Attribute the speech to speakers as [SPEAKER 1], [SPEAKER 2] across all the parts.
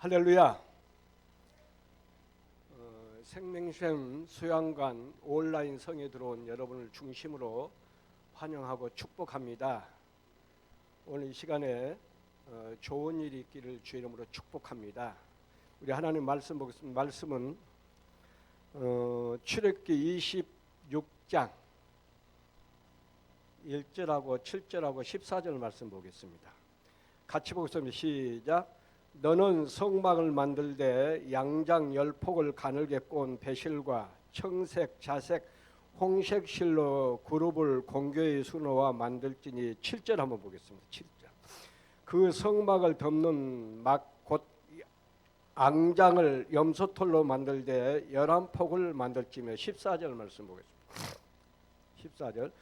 [SPEAKER 1] 할렐루야. 생명샘 수양관 온라인 성에 들어온 여러분을 중심으로 환영하고 축복합니다. 오늘 이 시간에 좋은 일이 있기를 주 이름으로 축복합니다. 우리 하나님 말씀 보겠습니다. 말씀은 출애굽기 26장 1절하고 7절하고 14절 말씀 보겠습니다. 같이 보겠습니다. 시작. 너는 성막을 만들되 양장 10폭을 가늘게 꼰 배실과 청색, 자색, 홍색 실로 그룹을 공교의 수놓아 만들지니 7절 한번 보겠습니다. 7절. 그 성막을 덮는 막 곧 앙장을 염소털로 만들되 11폭을 만들지며 14절 말씀 보겠습니다. 14절.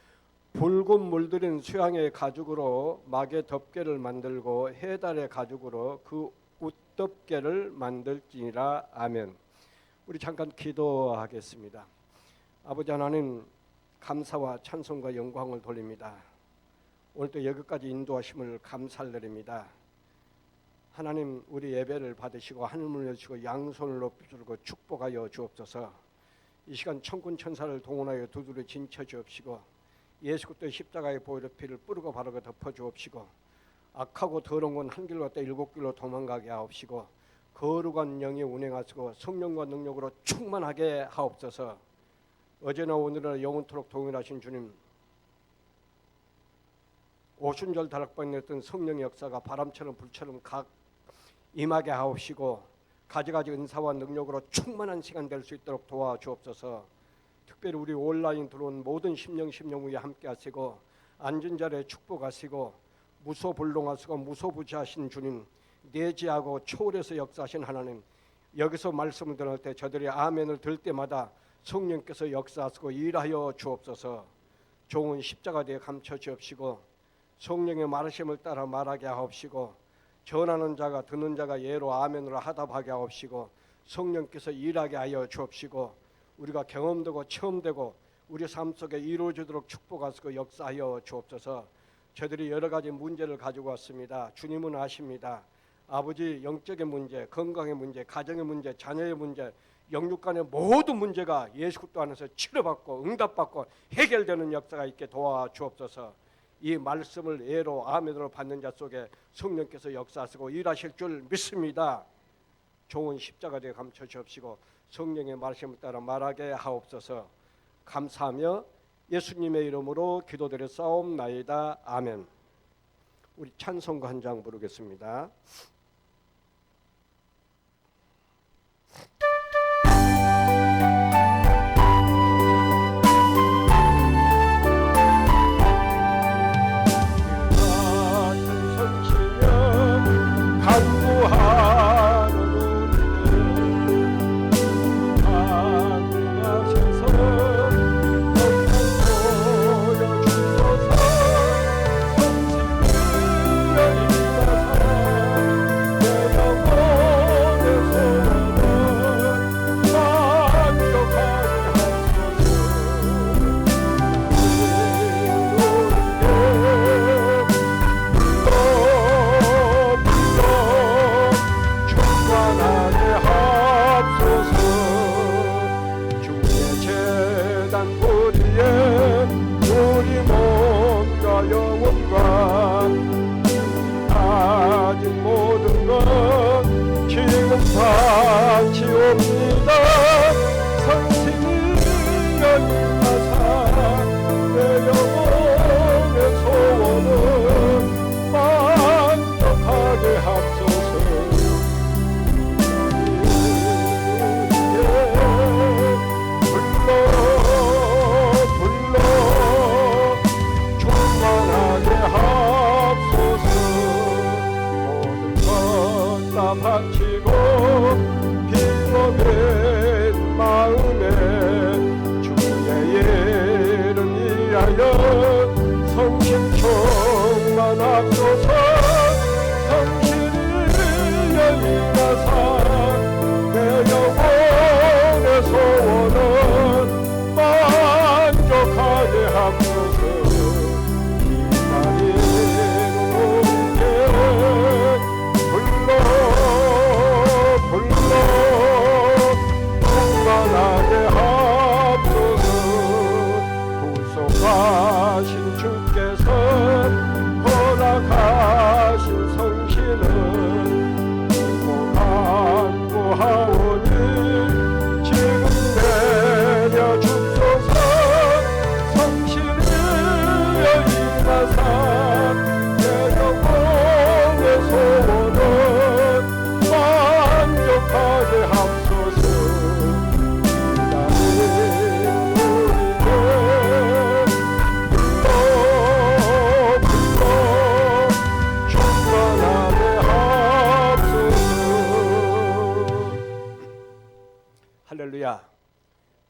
[SPEAKER 1] 붉은 물들인 수양의 가죽으로 막의 덮개를 만들고 해달의 가죽으로 그 웃덮개를 만들지니라. 아멘. 우리 잠깐 기도하겠습니다. 아버지 하나님, 감사와 찬송과 영광을 돌립니다. 오늘도 여기까지 인도하심을 감사드립니다. 하나님, 우리 예배를 받으시고 하늘을 여시고 양손을 높이 들고 축복하여 주옵소서. 이 시간 천군 천사를 동원하여 두드려 진쳐 주옵시고 예수 그리스도의 십자가의 보혈의 피를 뿌리고 바르고 덮어 주옵시고 악하고 더러운 건 한 길로 갔다 7길로 도망가게 하옵시고 거룩한 영이 운행하시고 성령과 능력으로 충만하게 하옵소서. 어제나 오늘이나 영원토록 동일하신 주님, 오순절 다락방에 냈던 성령의 역사가 바람처럼 불처럼 각 임하게 하옵시고 가지가지 은사와 능력으로 충만한 시간 될 수 있도록 도와주옵소서. 특별히 우리 온라인 들어온 모든 심령 위에 함께 하시고 앉은 자리에 축복하시고 무소불능하시고 무소부지하신 주님, 내지하고 초월해서 역사하신 하나님, 여기서 말씀을 들을 때 저들이 아멘을 들 때마다 성령께서 역사하시고 일하여 주옵소서. 종은 십자가에 감춰 주옵시고 성령의 말씀을 따라 말하게 하옵시고 전하는 자가 듣는 자가 예로 아멘으로 하답하게 하옵시고 성령께서 일하게 하여 주옵시고 우리가 경험되고 체험되고 우리 삶 속에 이루어지도록 축복하시고 역사하여 주옵소서. 저들이 여러 가지 문제를 가지고 왔습니다. 주님은 아십니다. 아버지, 영적인 문제, 건강의 문제, 가정의 문제, 자녀의 문제, 영육 간의 모든 문제가 예수 그리스도 안에서 치료받고 응답받고 해결되는 역사가 있게 도와주옵소서. 이 말씀을 예로 아멘으로 받는 자 속에 성령께서 역사하시고 일하실 줄 믿습니다. 종은 십자가에 감춰 주옵시고 성령의 말씀을 따라 말하게 하옵소서. 감사하며 예수님의 이름으로 기도드렸사옵나이다. 아멘. 우리 찬송가 한 장 부르겠습니다.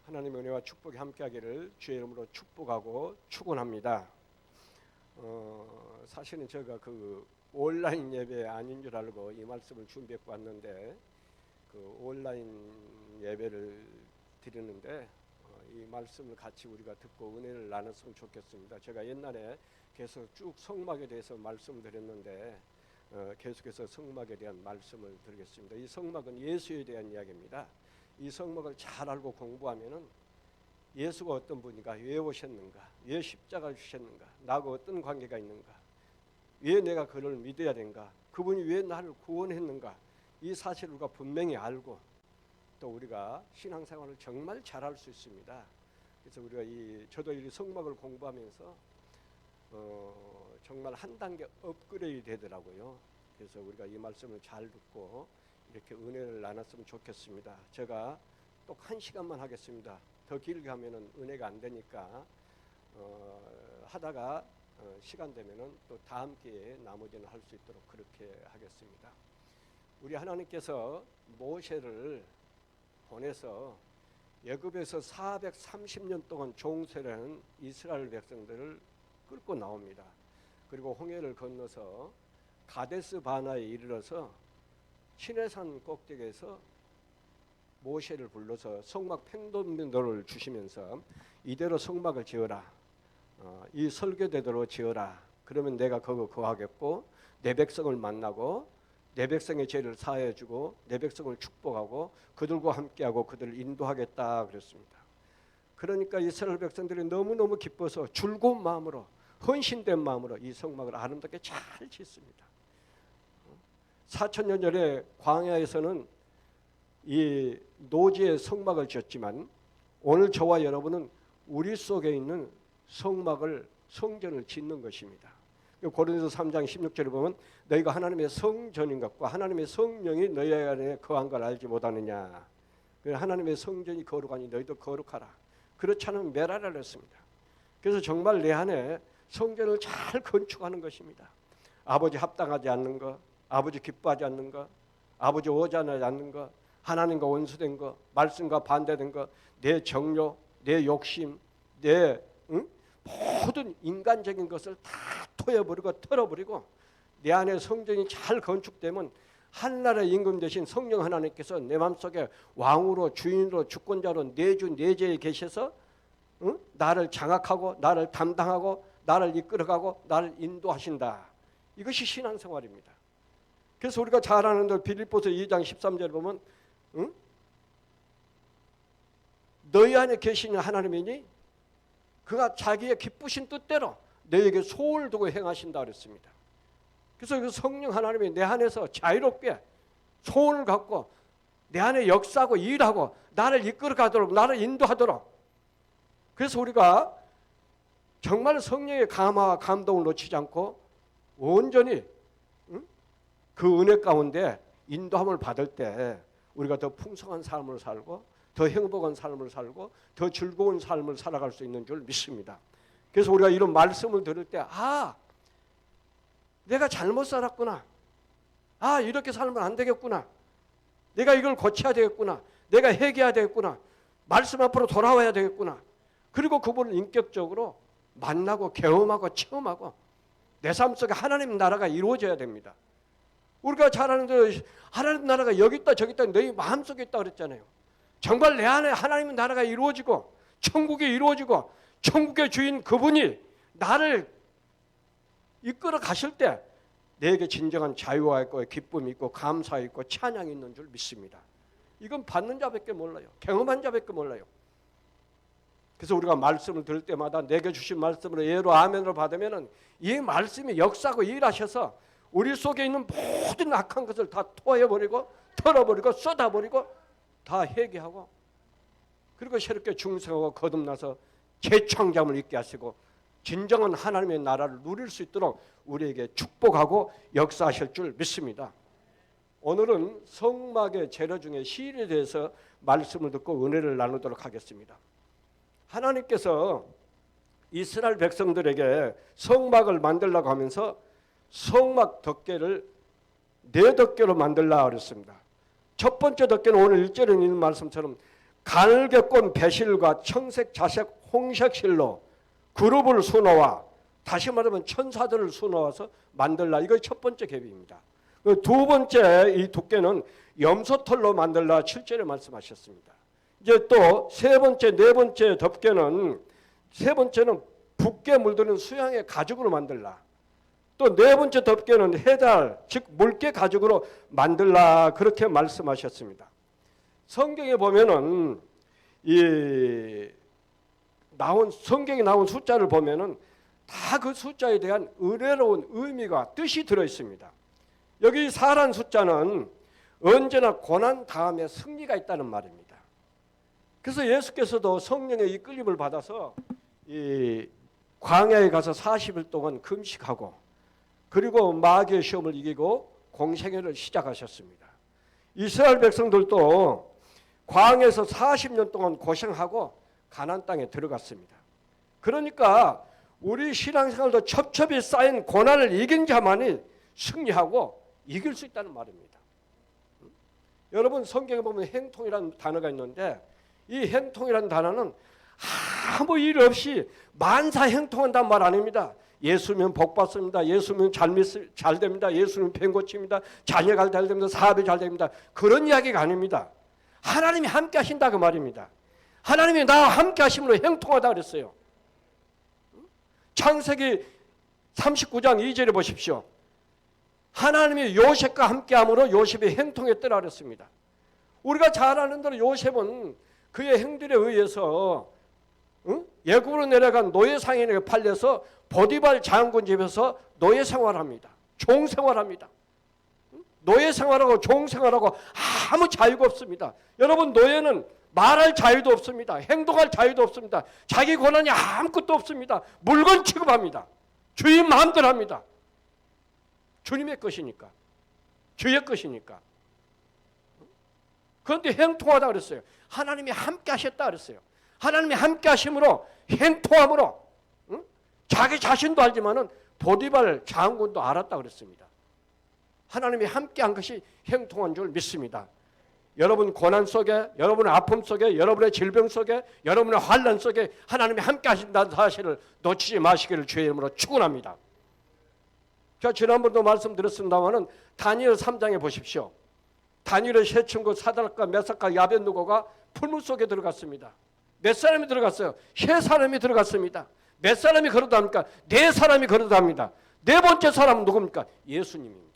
[SPEAKER 1] 하나님의 은혜와 축복이 함께하기를 주의 이름으로 축복하고 축원합니다. 사실은 제가 그 온라인 예배 아닌 줄 알고 이 말씀을 준비했고 왔는데 그 온라인 예배를 드리는데 이 말씀을 같이 우리가 듣고 은혜를 나눴으면 좋겠습니다. 제가 옛날에 계속 쭉 성막에 대해서 말씀드렸는데 계속해서 성막에 대한 말씀을 드리겠습니다. 이 성막은 예수에 대한 이야기입니다. 이 성막을 잘 알고 공부하면은 예수가 어떤 분인가, 왜 오셨는가, 왜 십자가를 주셨는가, 나하고 어떤 관계가 있는가, 왜 내가 그를 믿어야 되는가, 그분이 왜 나를 구원했는가, 이 사실을 우리가 분명히 알고 또 우리가 신앙생활을 정말 잘할 수 있습니다. 그래서 우리가 저도 이 성막을 공부하면서 정말 한 단계 업그레이드 되더라고요. 그래서 우리가 이 말씀을 잘 듣고 이렇게 은혜를 나눴으면 좋겠습니다. 제가 또 1시간만 하겠습니다. 더 길게 하면은 은혜가 안 되니까 하다가 시간 되면은 또 다음 기회에 나머지는 할 수 있도록 그렇게 하겠습니다. 우리 하나님께서 모세를 보내서 애굽에서 430년 동안 종살이하는 이스라엘 백성들을 끌고 나옵니다. 그리고 홍해를 건너서 가데스 바나에 이르러서 시내산 꼭대기에서 모세를 불러서 성막 팽도민도를 주시면서 이대로 성막을 지어라. 이 설교대로 지어라. 그러면 내가 거기 거하겠고 내 백성을 만나고 내 백성의 죄를 사하여 주고 내 백성을 축복하고 그들과 함께하고 그들을 인도하겠다 그랬습니다. 그러니까 이스라엘 백성들이 너무너무 기뻐서 즐거운 마음으로 헌신된 마음으로 이 성막을 아름답게 잘 짓습니다. 4,000년 전에 광야에서는 이 노지의 성막을 지었지만 오늘 저와 여러분은 우리 속에 있는 성전을 짓는 것입니다. 고린도서 3장 16절에 보면 너희가 하나님의 성전인 것과 하나님의 성령이 너희 안에 거한 걸 알지 못하느냐. 하나님의 성전이 거룩하니 너희도 거룩하라. 그렇지 않으면 멸하라 했습니다. 그래서 정말 내 안에 성전을 잘 건축하는 것입니다. 아버지 합당하지 않는 것, 아버지 기뻐하지 않는 것, 아버지 오자하지 않는 것, 하나님과 원수된 것, 말씀과 반대된 것, 내 정욕, 내 욕심, 내 모든 인간적인 것을 다 토해버리고 털어버리고 내 안에 성전이 잘 건축되면 한나라의 임금 되신 성령 하나님께서 내 마음속에 왕으로 주인으로 주권자로 내주 내재에 계셔서 나를 장악하고 나를 담당하고 나를 이끌어가고 나를 인도하신다. 이것이 신앙생활입니다. 그래서 우리가 잘 아는 대로 빌립보서 2장 13절에 보면 너희 안에 계시는 하나님이니 그가 자기의 기쁘신 뜻대로 너에게 소원을 두고 행하신다 그랬습니다. 그래서 그 성령 하나님이 내 안에서 자유롭게 소원을 갖고 내 안에 역사하고 일하고 나를 이끌어가도록 나를 인도하도록 그래서 우리가 정말 성령의 감화와 감동을 놓치지 않고 온전히 그 은혜 가운데 인도함을 받을 때 우리가 더 풍성한 삶을 살고 더 행복한 삶을 살고 더 즐거운 삶을 살아갈 수 있는 줄 믿습니다. 그래서 우리가 이런 말씀을 들을 때 내가 잘못 살았구나. 이렇게 살면 안 되겠구나. 내가 이걸 고쳐야 되겠구나. 내가 회개해야 되겠구나. 말씀 앞으로 돌아와야 되겠구나. 그리고 그분을 인격적으로 만나고 경험하고 체험하고 내 삶 속에 하나님 나라가 이루어져야 됩니다. 우리가 잘 아는 대로 하나님 나라가 여기 있다 저기 있다 너희 마음속에 있다 그랬잖아요. 정말 내 안에 하나님의 나라가 이루어지고 천국이 이루어지고 천국의 주인 그분이 나를 이끌어 가실 때 내게 진정한 자유가 있고 기쁨이 있고 감사 있고 찬양이 있는 줄 믿습니다. 이건 받는 자밖에 몰라요. 경험한 자밖에 몰라요. 그래서 우리가 말씀을 들을 때마다 내게 주신 말씀으로 예로 아멘으로 받으면은 이 말씀이 역사하고 일하셔서 우리 속에 있는 모든 악한 것을 다 토해버리고 털어버리고 쏟아버리고 다 회개하고 그리고 새롭게 중생하고 거듭나서 재창조함을 있게 하시고 진정한 하나님의 나라를 누릴 수 있도록 우리에게 축복하고 역사하실 줄 믿습니다. 오늘은 성막의 재료 중에 시일에 대해서 말씀을 듣고 은혜를 나누도록 하겠습니다. 하나님께서 이스라엘 백성들에게 성막을 만들라고 하면서 성막 덮개를 4덮개로 만들라 그랬습니다. 첫 번째 덮개는 오늘 1절에 있는 말씀처럼 가늘게 꼰 배실과 청색 자색 홍색실로 그룹을 수놓아, 다시 말하면 천사들을 수놓아서 만들라. 이거 첫 번째 계획입니다. 두 번째 이 두께는 염소털로 만들라 7절에 말씀하셨습니다. 이제 또 세 번째, 네 번째 덮개는, 세 번째는 붓게 물드는 수양의 가죽으로 만들라. 또 네 번째 덮개는 해달, 즉 물개 가죽으로 만들라, 그렇게 말씀하셨습니다. 성경에 보면은 성경에 나온 숫자를 보면은 다 그 숫자에 대한 은혜로운 의미가, 뜻이 들어 있습니다. 여기 4란 숫자는 언제나 고난 다음에 승리가 있다는 말입니다. 그래서 예수께서도 성령의 이끌림을 받아서 이 광야에 가서 40일 동안 금식하고, 그리고 마귀의 시험을 이기고 공생애를 시작하셨습니다. 이스라엘 백성들도 광야에서 40년 동안 고생하고 가나안 땅에 들어갔습니다. 그러니까 우리 신앙생활도 첩첩이 쌓인 고난을 이긴 자만이 승리하고 이길 수 있다는 말입니다. 여러분, 성경에 보면 행통이라는 단어가 있는데, 이 행통이라는 단어는 아무 일 없이 만사 행통한다는 말 아닙니다. 예수면 복 받습니다. 예수면 잘 됩니다. 예수면 병 고칩니다. 자녀가 잘 됩니다. 사업이 잘 됩니다. 그런 이야기가 아닙니다. 하나님이 함께 하신다 그 말입니다. 하나님이 나와 함께 하심으로 행통하다 그랬어요. 창세기 39장 2절에 보십시오. 하나님이 요셉과 함께함으로 요셉이 행통했더라 그랬습니다. 우리가 잘 아는 대로 요셉은 그의 행들에 의해서 애굽으로 내려간 노예 상인에게 팔려서 보디발 장군 집에서 노예 생활합니다. 종 생활합니다. 노예 생활하고 종 생활하고 아무 자유가 없습니다. 여러분, 노예는 말할 자유도 없습니다. 행동할 자유도 없습니다. 자기 권한이 아무것도 없습니다. 물건 취급합니다. 주인 마음대로 합니다. 주님의 것이니까, 주의 것이니까. 그런데 행통하다 그랬어요. 하나님이 함께 하셨다 그랬어요. 하나님이 함께 하심으로, 행통함으로, 자기 자신도 알지만은 보디발 장군도 알았다 그랬습니다. 하나님이 함께 한 것이 행통한 줄 믿습니다. 여러분 고난 속에, 여러분의 아픔 속에, 여러분의 질병 속에, 여러분의 환난 속에 하나님이 함께 하신다는 사실을 놓치지 마시기를 주의 이름으로 축원합니다. 제가 지난번도 말씀드렸습니다마는 다니엘 3장에 보십시오. 다니엘의 세 친구 사드락과 메삭과 야벳느고가 풀물 속에 들어갔습니다. 몇 사람이 들어갔어요? 세 사람이 들어갔습니다. 몇 사람이 걸어답니까? 네 사람이 걸어답니다. 네 번째 사람은 누굽니까? 예수님입니다.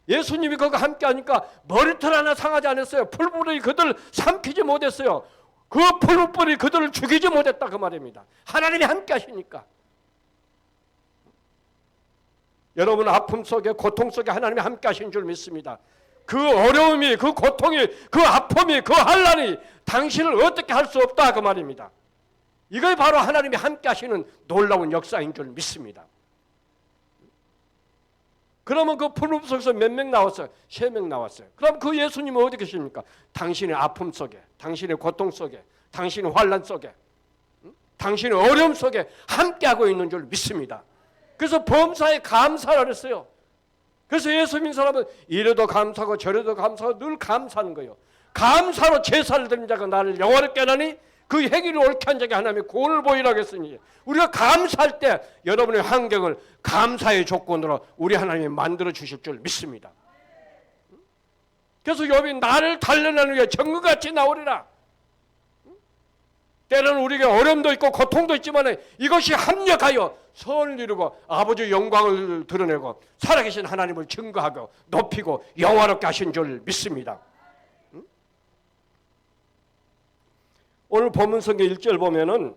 [SPEAKER 1] 예수님이 거기 함께 하니까 머리털 하나 상하지 않았어요. 풀물이 그들을 삼키지 못했어요. 그 풀물이 그들을 죽이지 못했다 그 말입니다. 하나님이 함께 하시니까. 여러분 아픔 속에, 고통 속에 하나님이 함께 하신 줄 믿습니다. 그 어려움이, 그 고통이, 그 아픔이, 그 환난이 당신을 어떻게 할 수 없다 그 말입니다. 이걸 바로 하나님이 함께 하시는 놀라운 역사인 줄 믿습니다. 그러면 그 풀물 속에서 몇 명 나왔어요? 3명 나왔어요. 그럼 그 예수님은 어디 계십니까? 당신의 아픔 속에, 당신의 고통 속에, 당신의 환난 속에, 당신의 어려움 속에 함께하고 있는 줄 믿습니다. 그래서 범사에 감사를 했어요. 그래서 예수 믿는 사람은 이래도 감사하고 저래도 감사하고 늘 감사하는 거예요. 감사로 제사를 드린 자가 나를 영원하게 하나니 그 행위를 옳게 한 자에게 하나님이 구원을 보이라고 했으니, 우리가 감사할 때 여러분의 환경을 감사의 조건으로 우리 하나님이 만들어 주실 줄 믿습니다. 그래서 욥이 나를 단련하는 위해 정금같이 나오리라. 때로는 우리에게 어려움도 있고 고통도 있지만 이것이 합력하여 선을 이루고 아버지의 영광을 드러내고 살아계신 하나님을 증거하고 높이고 영화롭게 하신 줄 믿습니다. 오늘 본문 성경 1절 보면은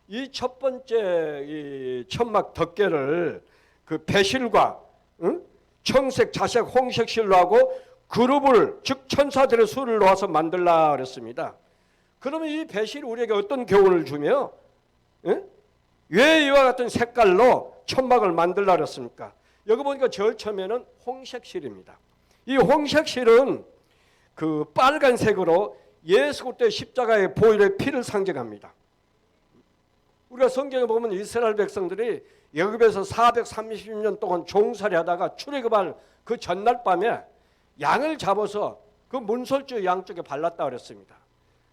[SPEAKER 1] 이 첫 번째 이 천막 덮개를 그 배실과 청색, 자색, 홍색 실로 하고 그룹을, 즉 천사들의 수를 놓아서 만들라 그랬습니다. 그러면 이 배실이 우리에게 어떤 교훈을 주며 왜 이와 같은 색깔로 천막을 만들라 그랬습니까? 여기 보니까 제일 처음에는 홍색실입니다. 이 홍색실은 그 빨간색으로 예수 그리스도의 십자가의 보혈의 피를 상징합니다. 우리가 성경에 보면 이스라엘 백성들이 애굽에서 430년 동안 종살이 하다가 출애굽할 그 전날 밤에 양을 잡아서 그 문설주 양쪽에 발랐다 그랬습니다.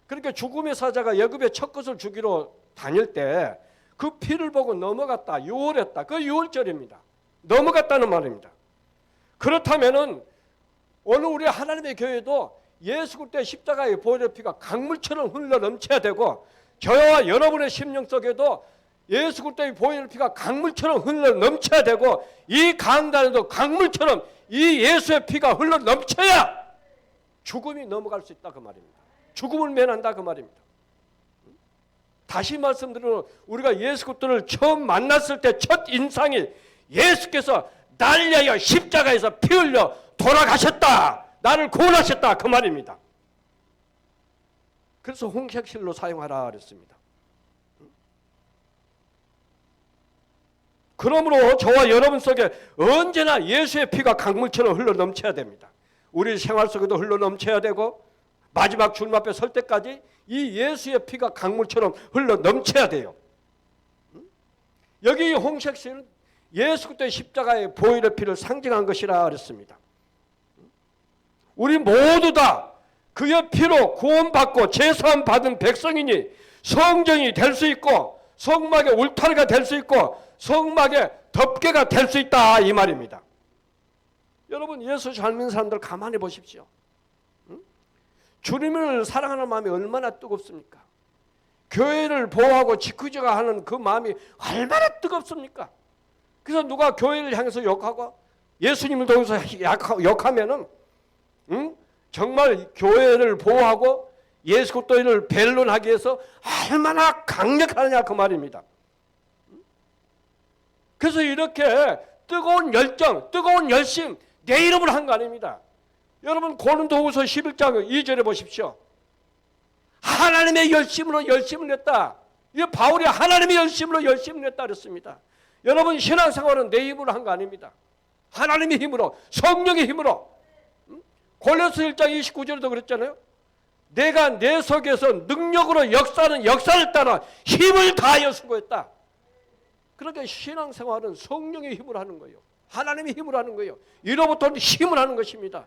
[SPEAKER 1] 그러니까 죽음의 사자가 야곱의 첫 것을 주기로 다닐 때 그 피를 보고 넘어갔다, 유월했다. 그 유월절입니다. 넘어갔다는 말입니다. 그렇다면은 오늘 우리 하나님의 교회도 예수 그리스도의 십자가의 보혈의 피가 강물처럼 흘러 넘쳐야 되고, 저와 여러분의 심령 속에도 예수 그리스도의 보혈의 피가 강물처럼 흘러 넘쳐야 되고, 이 강단에도 강물처럼 이 예수의 피가 흘러 넘쳐야 죽음이 넘어갈 수 있다 그 말입니다. 죽음을 면한다 그 말입니다. 다시 말씀드리면 우리가 예수 그리스도를 처음 만났을 때 첫 인상이 예수께서 날 위하여 십자가에서 피 흘려 돌아가셨다, 나를 구원하셨다 그 말입니다. 그래서 홍색실로 사용하라 그랬습니다. 그러므로 저와 여러분 속에 언제나 예수의 피가 강물처럼 흘러 넘쳐야 됩니다. 우리 생활 속에도 흘러 넘쳐야 되고, 마지막 주님 앞에 설 때까지 이 예수의 피가 강물처럼 흘러 넘쳐야 돼요. 여기 홍색실은 예수 그리스도의 십자가의 보혈의 피를 상징한 것이라 그랬습니다. 우리 모두 다 그의 피로 구원받고 제사함 받은 백성이니 성전이 될 수 있고, 성막의 울타리가 될 수 있고, 성막의 덮개가 될 수 있다 이 말입니다. 여러분, 예수 잘 믿는 사람들 가만히 보십시오. 주님을 사랑하는 마음이 얼마나 뜨겁습니까? 교회를 보호하고 지키자가 하는 그 마음이 얼마나 뜨겁습니까? 그래서 누가 교회를 향해서 욕하고 예수님을 통해서 욕하면은 정말 교회를 보호하고 예수 그리스도를 변론하기 위해서 얼마나 강력하느냐 그 말입니다. 그래서 이렇게 뜨거운 열정, 뜨거운 열심, 내 이름으로 한 거 아닙니다. 여러분, 고린도후서 11장 2절에 보십시오. 하나님의 열심으로 열심을 냈다. 이 바울이 하나님의 열심으로 열심을 냈다 그랬습니다. 여러분, 신앙생활은 내 힘으로 한 거 아닙니다. 하나님의 힘으로, 성령의 힘으로. 골로새 1장 29절에도 그랬잖아요. 내가 내 속에서 능력으로 역사하는 역사를 따라 힘을 다하여 수고했다. 그러니까 신앙생활은 성령의 힘으로 하는 거예요. 하나님의 힘으로 하는 거예요. 이로부터 힘을 하는 것입니다.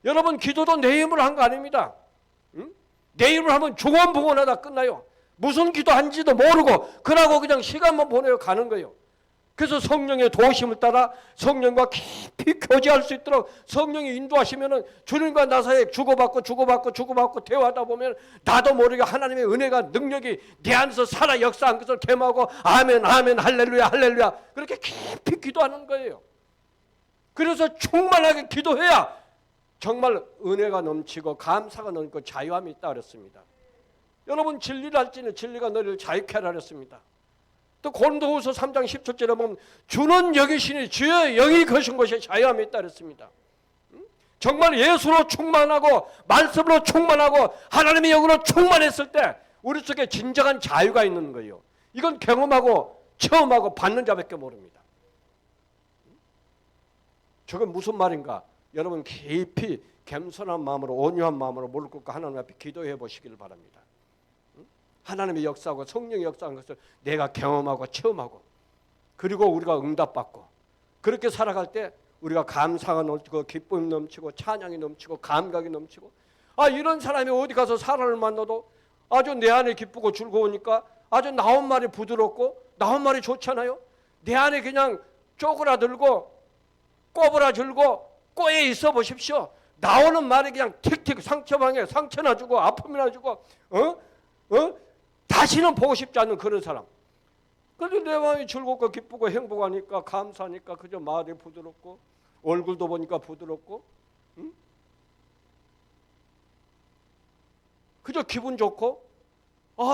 [SPEAKER 1] 여러분, 기도도 내 힘으로 한 거 아닙니다. 내 힘으로 하면 중원부원하다 끝나요. 무슨 기도한지도 모르고 그러고 그냥 시간만 보내고 가는 거예요. 그래서 성령의 도우심을 따라 성령과 깊이 교제할 수 있도록 성령이 인도하시면은 주님과 나 사이에 주고받고 대화하다 보면 나도 모르게 하나님의 은혜가, 능력이 내 안에서 살아 역사한 것을 gem하고 아멘 아멘 할렐루야 할렐루야 그렇게 깊이 기도하는 거예요. 그래서 충만하게 기도해야 정말 은혜가 넘치고 감사가 넘치고 자유함이 있다 그랬습니다. 여러분, 진리를 할지는 진리가 너희를 자유케 하라 그랬습니다. 또 고린도후서 3장 10절에 보면 주는 여기시니 주의 영이 거신 곳에 자유함이 있다 그랬습니다. 정말 예수로 충만하고 말씀으로 충만하고 하나님의 영으로 충만했을 때 우리 속에 진정한 자유가 있는 거예요. 이건 경험하고 체험하고 받는 자밖에 모릅니다. 저건 무슨 말인가? 여러분, 깊이 겸손한 마음으로, 온유한 마음으로 무릎 꿇고 하나님 앞에 기도해 보시기를 바랍니다. 하나님의 역사하고 성령의 역사하는 것을 내가 경험하고 체험하고, 그리고 우리가 응답받고, 그렇게 살아갈 때 우리가 감사가 넘치고 기쁨이 넘치고 찬양이 넘치고 감각이 넘치고, 이런 사람이 어디 가서 사람을 만나도 아주 내 안에 기쁘고 즐거우니까 아주 나온 말이 부드럽고 나온 말이 좋잖아요. 내 안에 그냥 쪼그라들고 꼬부라들고 꼬에 있어 보십시오. 나오는 말이 그냥 틱틱 상처방에 상처나 주고 아픔이나 주고 다시는 보고 싶지 않는 그런 사람. 그런데 내 마음이 즐겁고 기쁘고 행복하니까, 감사하니까 그저 말이 부드럽고 얼굴도 보니까 부드럽고 그저 기분 좋고,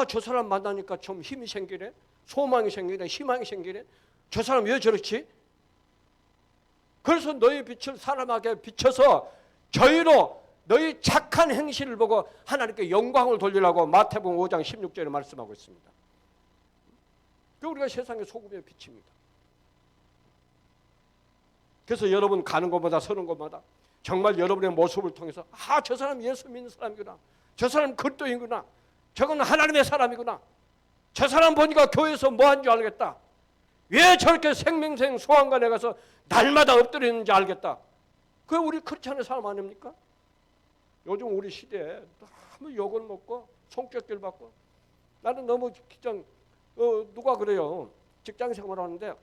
[SPEAKER 1] 저 사람 만나니까 좀 힘이 생기네, 소망이 생기네, 희망이 생기네. 저 사람 왜 저렇지? 그래서 너희 빛을 사람에게 비춰서 저희로 너희 착한 행실을 보고 하나님께 영광을 돌리라고 마태복음 5장 16절에 말씀하고 있습니다. 우리가 세상의 소금의 빛입니다. 그래서 여러분 가는 곳마다 서는 곳마다 정말 여러분의 모습을 통해서 저 사람 예수 믿는 사람이구나, 저 사람 그리스도인구나, 저건 하나님의 사람이구나, 저 사람 보니까 교회에서 뭐한 줄 알겠다, 왜 저렇게 생명생 소환관에 가서 날마다 엎드리는지 알겠다. 그게 우리 크리스찬의 삶 아닙니까? 요즘 우리 시대에 너무 욕을 먹고 손격질 받고 나는 너무 그냥 누가 그래요. 직장 생활하는데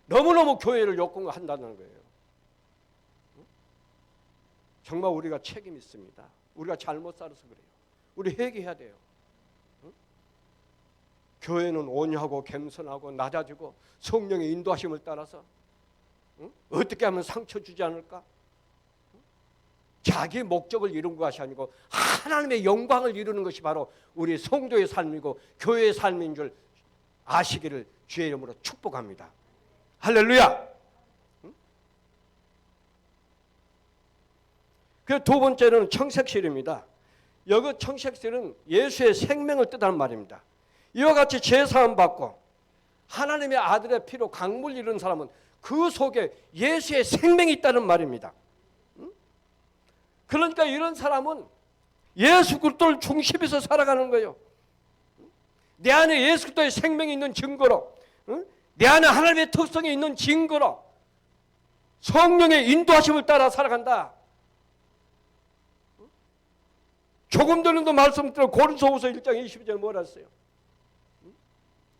[SPEAKER 1] 너무너무 교회를 욕한다는 거예요. 정말 우리가 책임 있습니다. 우리가 잘못 살아서 그래요. 우리 회개해야 돼요. 교회는 온유하고 겸손하고 낮아지고 성령의 인도하심을 따라서 어떻게 하면 상처 주지 않을까? 자기의 목적을 이룬 것이 아니고 하나님의 영광을 이루는 것이 바로 우리 성도의 삶이고 교회의 삶인 줄 아시기를 주의 이름으로 축복합니다. 할렐루야. 그 두 번째는 청색실입니다. 여기 청색실은 예수의 생명을 뜻하는 말입니다. 이와 같이 제사함 받고 하나님의 아들의 피로 강물 이루는 사람은 그 속에 예수의 생명이 있다는 말입니다. 그러니까 이런 사람은 예수 그리스도를 중심에서 살아가는 거예요. 내 안에 예수 그리스도의 생명이 있는 증거로, 내 안에 하나님의 특성이 있는 증거로 성령의 인도하심을 따라 살아간다. 조금 전에도 말씀드린 고린도후서 1장 22절 뭐라 했어요?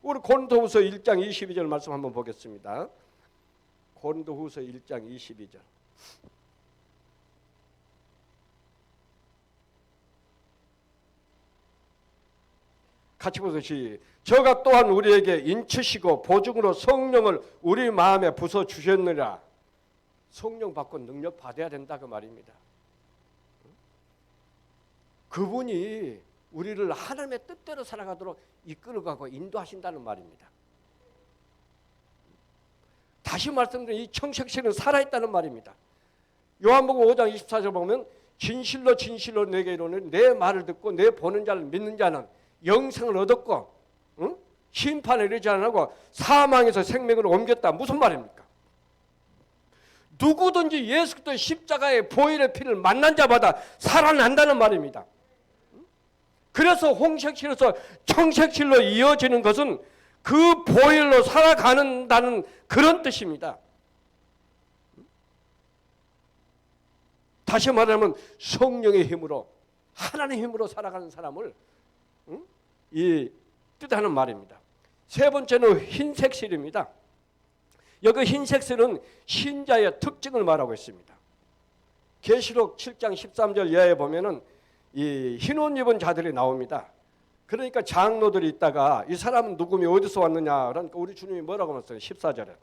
[SPEAKER 1] 우리 고린도후서 1장 22절 말씀 한번 보겠습니다. 고린도후서 1장 22절. 같이 보듯이 저가 또한 우리에게 인치시고 보증으로 성령을 우리 마음에 부서 주셨느라. 성령 받고 능력 받아야 된다 그 말입니다. 그분이 우리를 하나님의 뜻대로 살아가도록 이끌어가고 인도하신다는 말입니다. 다시 말씀드린 이 청색실은 살아있다는 말입니다. 요한복음 5장 24절 보면 진실로 진실로 내게 이르노니 내 말을 듣고 내 보는 자를 믿는 자는 영생을 얻었고 심판에 이르지 않고 사망에서 생명으로 옮겼다. 무슨 말입니까? 누구든지 예수 그리스도의 십자가의 보혈의 피를 만난 자마다 살아난다는 말입니다. 그래서 홍색실에서 청색실로 이어지는 것은 그 보혈로 살아가는다는 그런 뜻입니다. 다시 말하면 성령의 힘으로 하나님의 힘으로 살아가는 사람을 이 뜻하는 말입니다. 세 번째는 흰색실입니다. 여기 흰색실은 신자의 특징을 말하고 있습니다. 계시록 7장 13절 이하에 보면은 이 흰옷 입은 자들이 나옵니다. 그러니까 장로들이 있다가 이 사람은 누구며 어디서 왔느냐 그러니까 우리 주님이 뭐라고 했어요? 14절에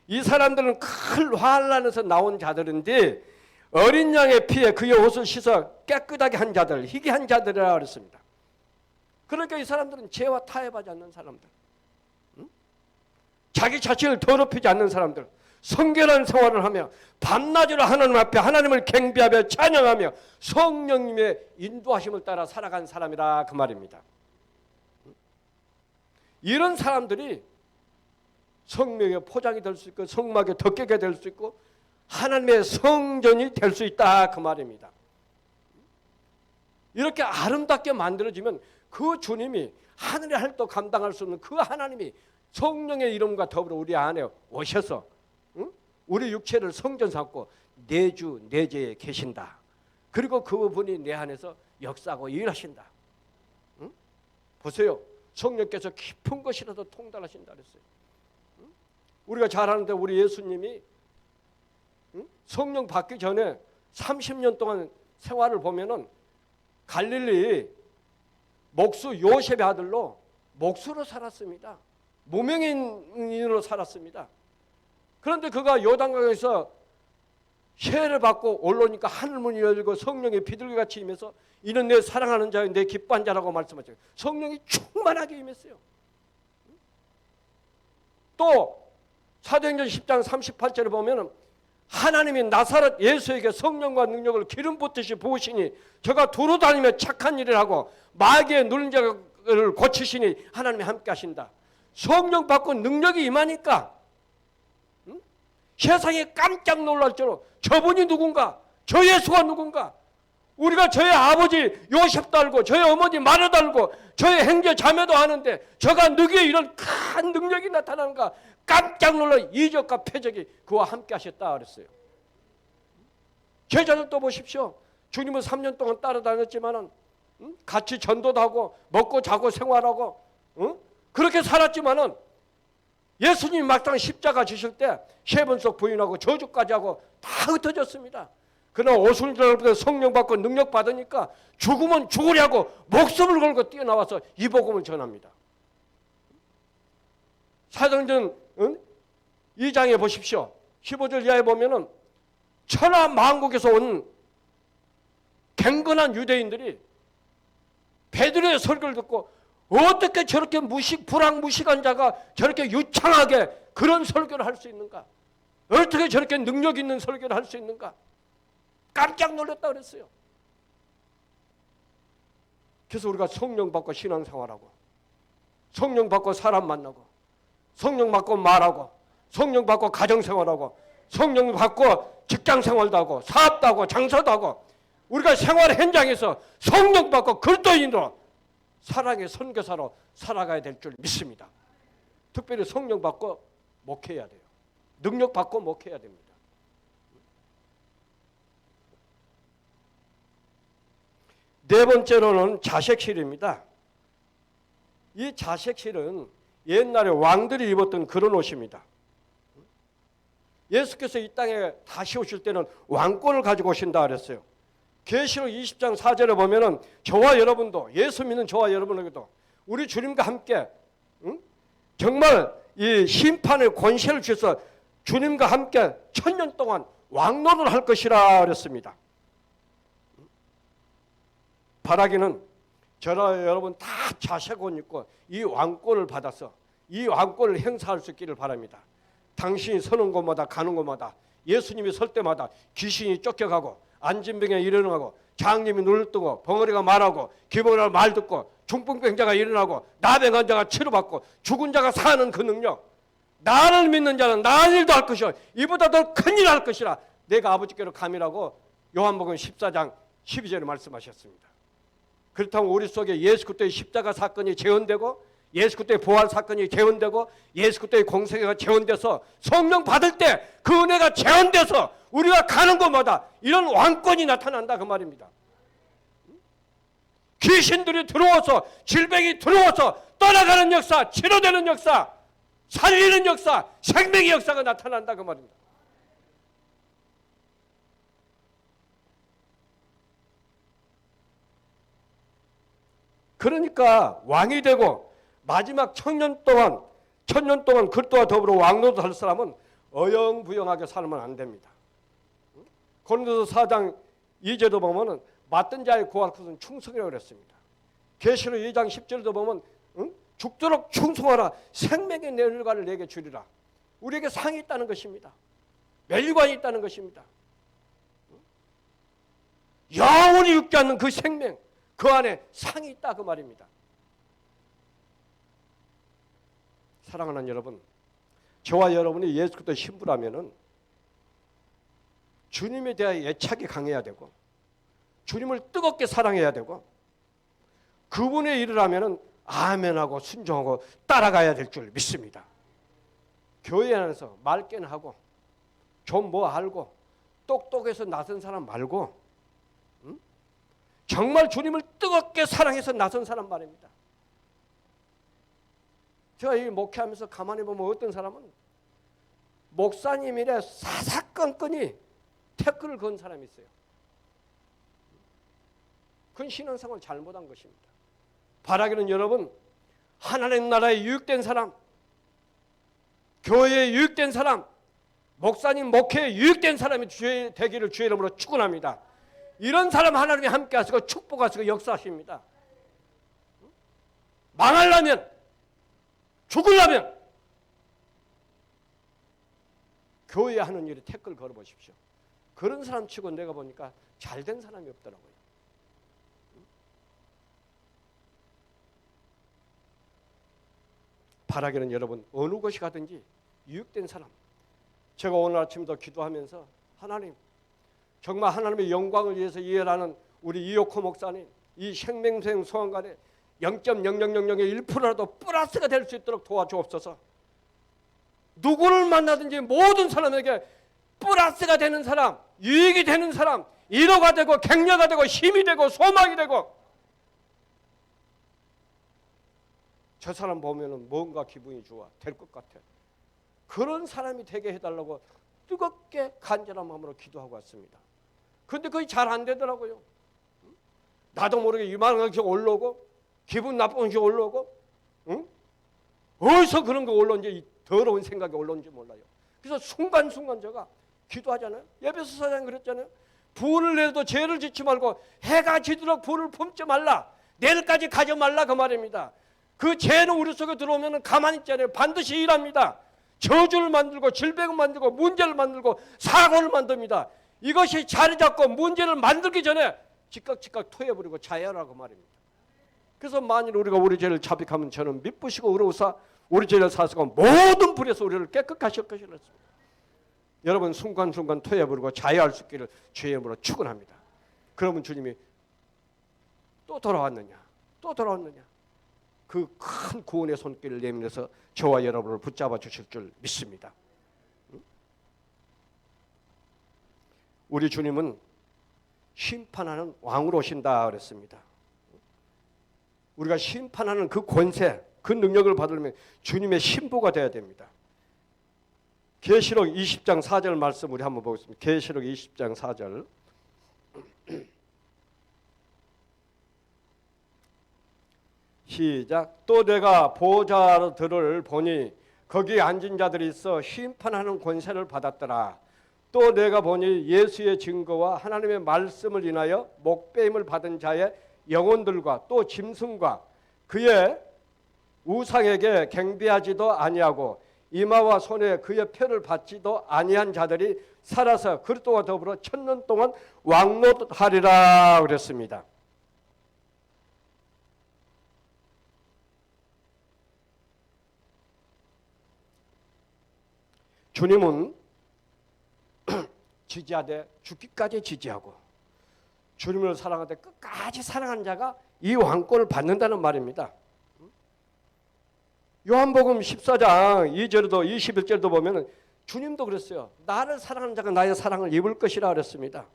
[SPEAKER 1] 이 사람들은 큰 환난에서 나온 자들인데 어린 양의 피에 그의 옷을 씻어 깨끗하게 한 자들, 희귀한 자들이라 그랬습니다. 그러니까 이 사람들은 죄와 타협하지 않는 사람들, 자기 자신을 더럽히지 않는 사람들, 성결한 생활을 하며 밤낮으로 하나님 앞에 하나님을 경배하며 찬양하며 성령님의 인도하심을 따라 살아간 사람이라 그 말입니다. 이런 사람들이 성령의 포장이 될 수 있고 성막의 덮개가 될 수 있고 하나님의 성전이 될 수 있다 그 말입니다. 이렇게 아름답게 만들어지면 그 주님이 하늘의 할도 감당할 수 없는 그 하나님이 성령의 이름과 더불어 우리 안에 오셔서 우리 육체를 성전 삼고 내주 내재에 계신다. 그리고 그분이 내 안에서 역사하고 일하신다. 보세요. 성령께서 깊은 것이라도 통달하신다 그랬어요. 우리가 잘 아는데 우리 예수님이 성령 받기 전에 30년 동안 생활을 보면은 갈릴리 목수 요셉의 아들로 목수로 살았습니다. 무명인으로 살았습니다. 그런데 그가 요단강에서 세례를 받고 올라오니까 하늘문이 열리고 성령이 비둘기같이 임해서 이는 내 사랑하는 자요 내 기뻐한 자라고 말씀하셨어요. 성령이 충만하게 임했어요. 또 사도행전 10장 38절에 보면 하나님이 나사렛 예수에게 성령과 능력을 기름 붓듯이 부으시니 저가 두루 다니며 착한 일을 하고 마귀의 눌린 자를 고치시니 하나님이 함께 하신다. 성령 받고 능력이 임하니까 세상에 깜짝 놀랄 줄로 저분이 누군가? 저 예수가 누군가? 우리가 저의 아버지 요셉도 알고 저의 어머니 마리아도 알고 저의 형제 자매도 아는데 저가 누구의 이런 큰 능력이 나타나는가? 깜짝 놀라 이적과 표적이 그와 함께 하셨다 그랬어요. 제자들도 보십시오. 주님은 3년 동안 따라다녔지만은 같이 전도도 하고 먹고 자고 생활하고 그렇게 살았지만은 예수님이 막상 십자가 지실 때 세 번 속 부인하고 저주까지 하고 다 흩어졌습니다. 그러나 오순절부터 성령 받고 능력 받으니까 죽으면 죽으려고 목숨을 걸고 뛰어나와서 이 복음을 전합니다. 사도행전 2장에 보십시오. 15절 이하에 보면은 천하 만국에서 온 갱건한 유대인들이 베드로의 설교를 듣고 어떻게 저렇게 불황무식한 자가 저렇게 유창하게 그런 설교를 할 수 있는가? 어떻게 저렇게 능력 있는 설교를 할 수 있는가? 깜짝 놀랐다 그랬어요. 그래서 우리가 성령 받고 신앙생활하고 성령 받고 사람 만나고 성령 받고 말하고 성령 받고 가정생활하고 성령 받고 직장생활도 하고 사업도 하고 장사도 하고 우리가 생활 현장에서 성령 받고 그리스도인으로 사랑의 선교사로 살아가야 될 줄 믿습니다. 특별히 성령 받고 목회해야 돼요. 능력 받고 목회해야 됩니다. 네 번째로는 자색실입니다. 이 자색실은 옛날에 왕들이 입었던 그런 옷입니다. 예수께서 이 땅에 다시 오실 때는 왕권을 가지고 오신다 그랬어요. 계시록 20장 4절에 보면은 저와 여러분도 예수 믿는 저와 여러분에게도 우리 주님과 함께 정말 이 심판의 권세를 주셔서 주님과 함께 1000년 동안 왕노를 할 것이라 그랬습니다. 바라기는 저와 여러분 다 자색 옷 입고 이 왕권을 받아서 이 왕권을 행사할 수 있기를 바랍니다. 당신이 서는 곳마다 가는 곳마다 예수님이 설 때마다 귀신이 쫓겨가고 안진병에 일어나고 장님이 눈을 뜨고 벙어리가 말하고 기본으로 말 듣고 중풍병자가 일어나고 나병 환자가 치료받고 죽은 자가 사는 그 능력, 나를 믿는 자는 나은 일도 할 것이요 이보다 더 큰 일 할 것이라 내가 아버지께로 감이라고 요한복음 14장 12절에 말씀하셨습니다. 그렇다면 우리 속에 예수 그리스도의 십자가 사건이 재현되고 예수 그리스도의 부활 사건이 재현되고 예수 그리스도의 공생애가 재현돼서 성령 받을 때 그 은혜가 재현돼서 우리가 가는 곳마다 이런 왕권이 나타난다 그 말입니다. 귀신들이 들어와서 질병이 들어와서 떠나가는 역사, 치료되는 역사, 살리는 역사, 생명의 역사가 나타난다 그 말입니다. 그러니까 왕이 되고 마지막 1000년 동안 그리스도와 더불어 왕노도 할 사람은 어영부영하게 살면 안 됩니다. 고린도서 4장 2절도 보면은 맡은 자의 구할 것은 충성이라고 그랬습니다. 계시록 2장 10절도 보면 죽도록 충성하라 생명의 멸관을 내게 주리라. 우리에게 상이 있다는 것입니다. 멸관이 있다는 것입니다. 영원히 죽지 않는 그 생명 그 안에 상이 있다 그 말입니다. 사랑하는 여러분, 저와 여러분이 예수 그리스도의 신부라면은 주님에 대한 애착이 강해야 되고 주님을 뜨겁게 사랑해야 되고 그분의 일을 하면은 아멘하고 순종하고 따라가야 될 줄 믿습니다. 교회 안에서 맑게는 하고 좀 뭐 알고 똑똑해서 나선 사람 말고 정말 주님을 뜨겁게 사랑해서 나선 사람 말입니다. 제가 이 목회하면서 가만히 보면 어떤 사람은 목사님이래 사사건건이 태클을 건 사람이 있어요. 그건 신앙생활 잘못한 것입니다. 바라기는 여러분 하나님 나라에 유익된 사람, 교회에 유익된 사람, 목사님 목회에 유익된 사람이 되기를 주의 이름으로 축원합니다. 이런 사람 하나님이 함께 하시고 축복하시고 역사하십니다. 망하려면 죽으려면 교회에 하는 일에 태클 걸어보십시오. 그런 사람 치고 내가 보니까 잘된 사람이 없더라고요. 바라기는 여러분 어느 곳이 가든지 유익된 사람. 제가 오늘 아침도 기도하면서 하나님 정말 하나님의 영광을 위해서 일하는 우리 이효코 목사님 이 생명생 소환관에 0.0000의 1%라도 플러스가 될 수 있도록 도와주옵소서. 누구를 만나든지 모든 사람에게 플러스가 되는 사람, 유익이 되는 사람, 위로가 되고 격려가 되고 힘이 되고 소망이 되고, 저 사람 보면은 뭔가 기분이 좋아, 될 것 같아. 그런 사람이 되게 해달라고 뜨겁게 간절한 마음으로 기도하고 왔습니다. 그런데 그게 잘 안 되더라고요. 나도 모르게 이만한 것이 올라오고 기분 나쁜 것이 올라오고, 응? 어디서 그런 거 올라온지, 이 더러운 생각이 올라온지 몰라요. 그래서 순간순간 제가 기도하잖아요. 에베소 사장이 그랬잖아요. 불을 내도 죄를 짓지 말고 해가 지도록 불을 품지 말라, 내일까지 가지 말라, 그 말입니다. 그 죄는 우리 속에 들어오면 가만히 있잖아요. 반드시 일합니다. 저주를 만들고 질병을 만들고 문제를 만들고 사고를 만듭니다. 이것이 자리 잡고 문제를 만들기 전에 즉각 토해버리고 자해하라고 말입니다. 그래서 만일 우리가 우리 죄를 자백하면 저는 미쁘시고 의로우사 우리 죄를 사하시고 모든 불에서 우리를 깨끗하실 것이라 했습니다. 여러분, 순간순간 토해버리고 자해할 수 있기를 주의 이름으로 축원합니다. 그러면 주님이 또 돌아왔느냐, 또 돌아왔느냐, 그 큰 구원의 손길을 내밀어서 저와 여러분을 붙잡아 주실 줄 믿습니다. 우리 주님은 심판하는 왕으로 오신다 그랬습니다. 우리가 심판하는 그 권세, 그 능력을 받으려면 주님의 신부가 되어야 됩니다. 계시록 20장 4절 말씀 우리 한번 보겠습니다. 계시록 20장 4절. 시작. 또 내가 보좌들을 보니 거기 앉은 자들이 있어 심판하는 권세를 받았더라. 또 내가 보니 예수의 증거와 하나님의 말씀을 인하여 목배임을 받은 자의 영혼들과 또 짐승과 그의 우상에게 경배하지도 아니하고 이마와 손에 그의 표를 받지도 아니한 자들이 살아서 그리스도와 더불어 1000년 동안 왕노하리라 그랬습니다. 주님은 지지하되 죽기까지 지지하고 주님을 사랑하되 끝까지 사랑하는 자가 이 왕권을 받는다는 말입니다. 요한복음 14장 2절도 21절도 보면 주님도 그랬어요. 나를 사랑하는 자가 나의 사랑을 입을 것이라 그랬습니다.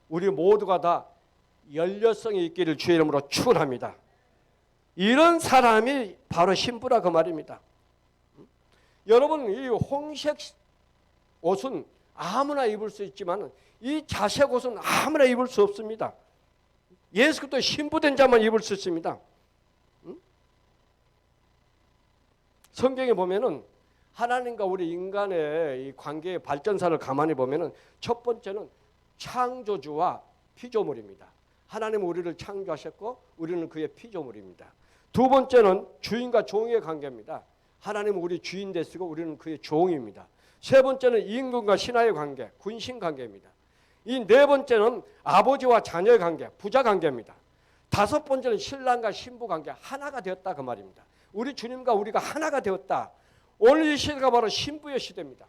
[SPEAKER 1] 우리 모두가 다 연려성이 있기를 주의 이름으로 축원합니다. 이런 사람이 바로 신부라 그 말입니다. 여러분, 이 홍색 옷은 아무나 입을 수 있지만 이 자색 옷은 아무나 입을 수 없습니다. 예수 그리스도 신부된 자만 입을 수 있습니다. 성경에 보면은 하나님과 우리 인간의 이 관계의 발전사를 가만히 보면은 첫 번째는 창조주와 피조물입니다. 하나님은 우리를 창조하셨고 우리는 그의 피조물입니다. 두 번째는 주인과 종의 관계입니다. 하나님은 우리 주인 되시고 우리는 그의 종입니다. 세 번째는 임금과 신하의 관계, 군신 관계입니다. 이 네 번째는 아버지와 자녀의 관계, 부자 관계입니다. 다섯 번째는 신랑과 신부 관계, 하나가 되었다 그 말입니다. 우리 주님과 우리가 하나가 되었다. 오늘 이 시대가 바로 신부의 시대입니다.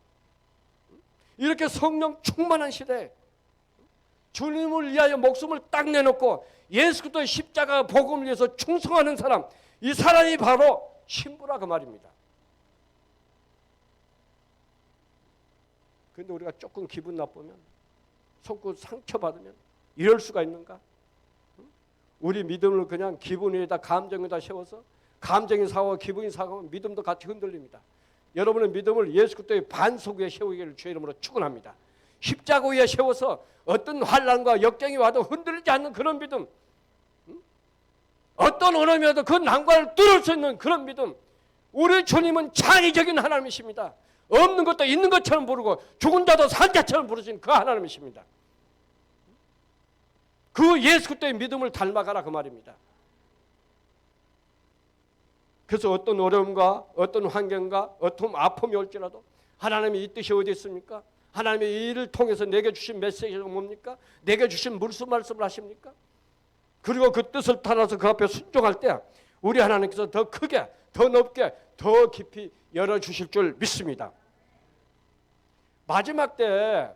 [SPEAKER 1] 이렇게 성령 충만한 시대, 주님을 위하여 목숨을 딱 내놓고 예수 그리스도의 십자가 복음을 위해서 충성하는 사람, 이 사람이 바로 신부라 그 말입니다. 그런데 우리가 조금 기분 나쁘면, 속고 상처받으면 이럴 수가 있는가? 우리 믿음을 그냥 기분 위에다 감정에다 세워서 감정이 상하고 기분이 상하면 믿음도 같이 흔들립니다. 여러분의 믿음을 예수 그리스도의 반석 위에 세우기를 주의 이름으로 축원합니다. 십자가 위에 세워서 어떤 환난과 역경이 와도 흔들리지 않는 그런 믿음, 어떤 어려움이 와도 그 난관을 뚫을 수 있는 그런 믿음. 우리 주님은 창의적인 하나님이십니다. 없는 것도 있는 것처럼 부르고 죽은 자도 산 자처럼 부르신 그 하나님이십니다. 그 예수 그리스도의 믿음을 닮아가라 그 말입니다. 그래서 어떤 어려움과 어떤 환경과 어떤 아픔이 올지라도 하나님이 이 뜻이 어디 있습니까? 하나님이 이 일을 통해서 내게 주신 메시지가 뭡니까? 내게 주신 무슨 말씀을 하십니까? 그리고 그 뜻을 따라서 그 앞에 순종할 때 우리 하나님께서 더 크게, 더 넓게, 더 깊이 열어주실 줄 믿습니다. 마지막 때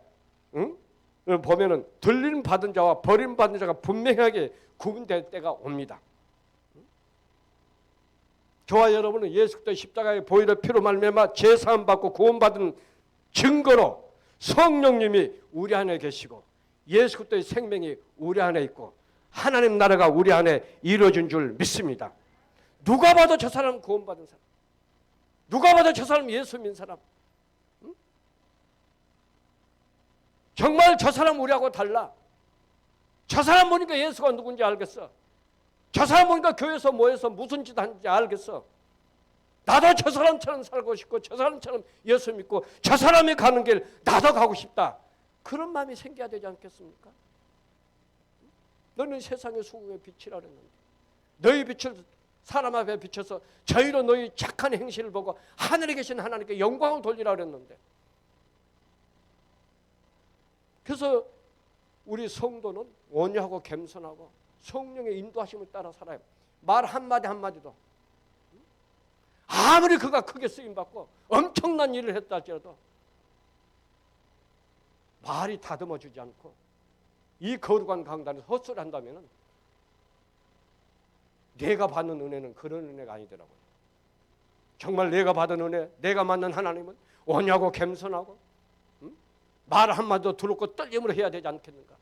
[SPEAKER 1] 보면은 들림 받은 자와 버림 받은 자가 분명하게 구분될 때가 옵니다. 저와 여러분은 예수 그리스도 십자가의 보혈의 피로 말미암아 죄사함 받고 구원받은 증거로 성령님이 우리 안에 계시고 예수 그리스도의 생명이 우리 안에 있고 하나님 나라가 우리 안에 이루어진 줄 믿습니다. 누가 봐도 저 사람 구원받은 사람, 누가 봐도 저 사람 예수 믿는 사람, 응? 정말 저 사람 우리하고 달라. 저 사람 보니까 예수가 누군지 알겠어. 저 사람 보니까 교회에서 모여서 무슨 짓 하는지 알겠어. 나도 저 사람처럼 살고 싶고 저 사람처럼 예수 믿고 저 사람이 가는 길 나도 가고 싶다. 그런 마음이 생겨야 되지 않겠습니까? 너는 세상의 수국의 빛이라 그랬는데 너희 빛을 사람 앞에 비춰서 저희로 너희 착한 행실을 보고 하늘에 계신 하나님께 영광을 돌리라 그랬는데, 그래서 우리 성도는 온유하고 겸손하고 성령의 인도하심을 따라 살아요. 말 한마디 한마디도 아무리 그가 크게 쓰임받고 엄청난 일을 했다 할지라도 말이 다듬어주지 않고 이 거룩한 강단에서 헛소리 한다면 내가 받는 은혜는 그런 은혜가 아니더라고요. 정말 내가 받은 은혜, 내가 만난 하나님은 온유하고 겸손하고 말 한마디도 두렵고 떨림으로 해야 되지 않겠는가.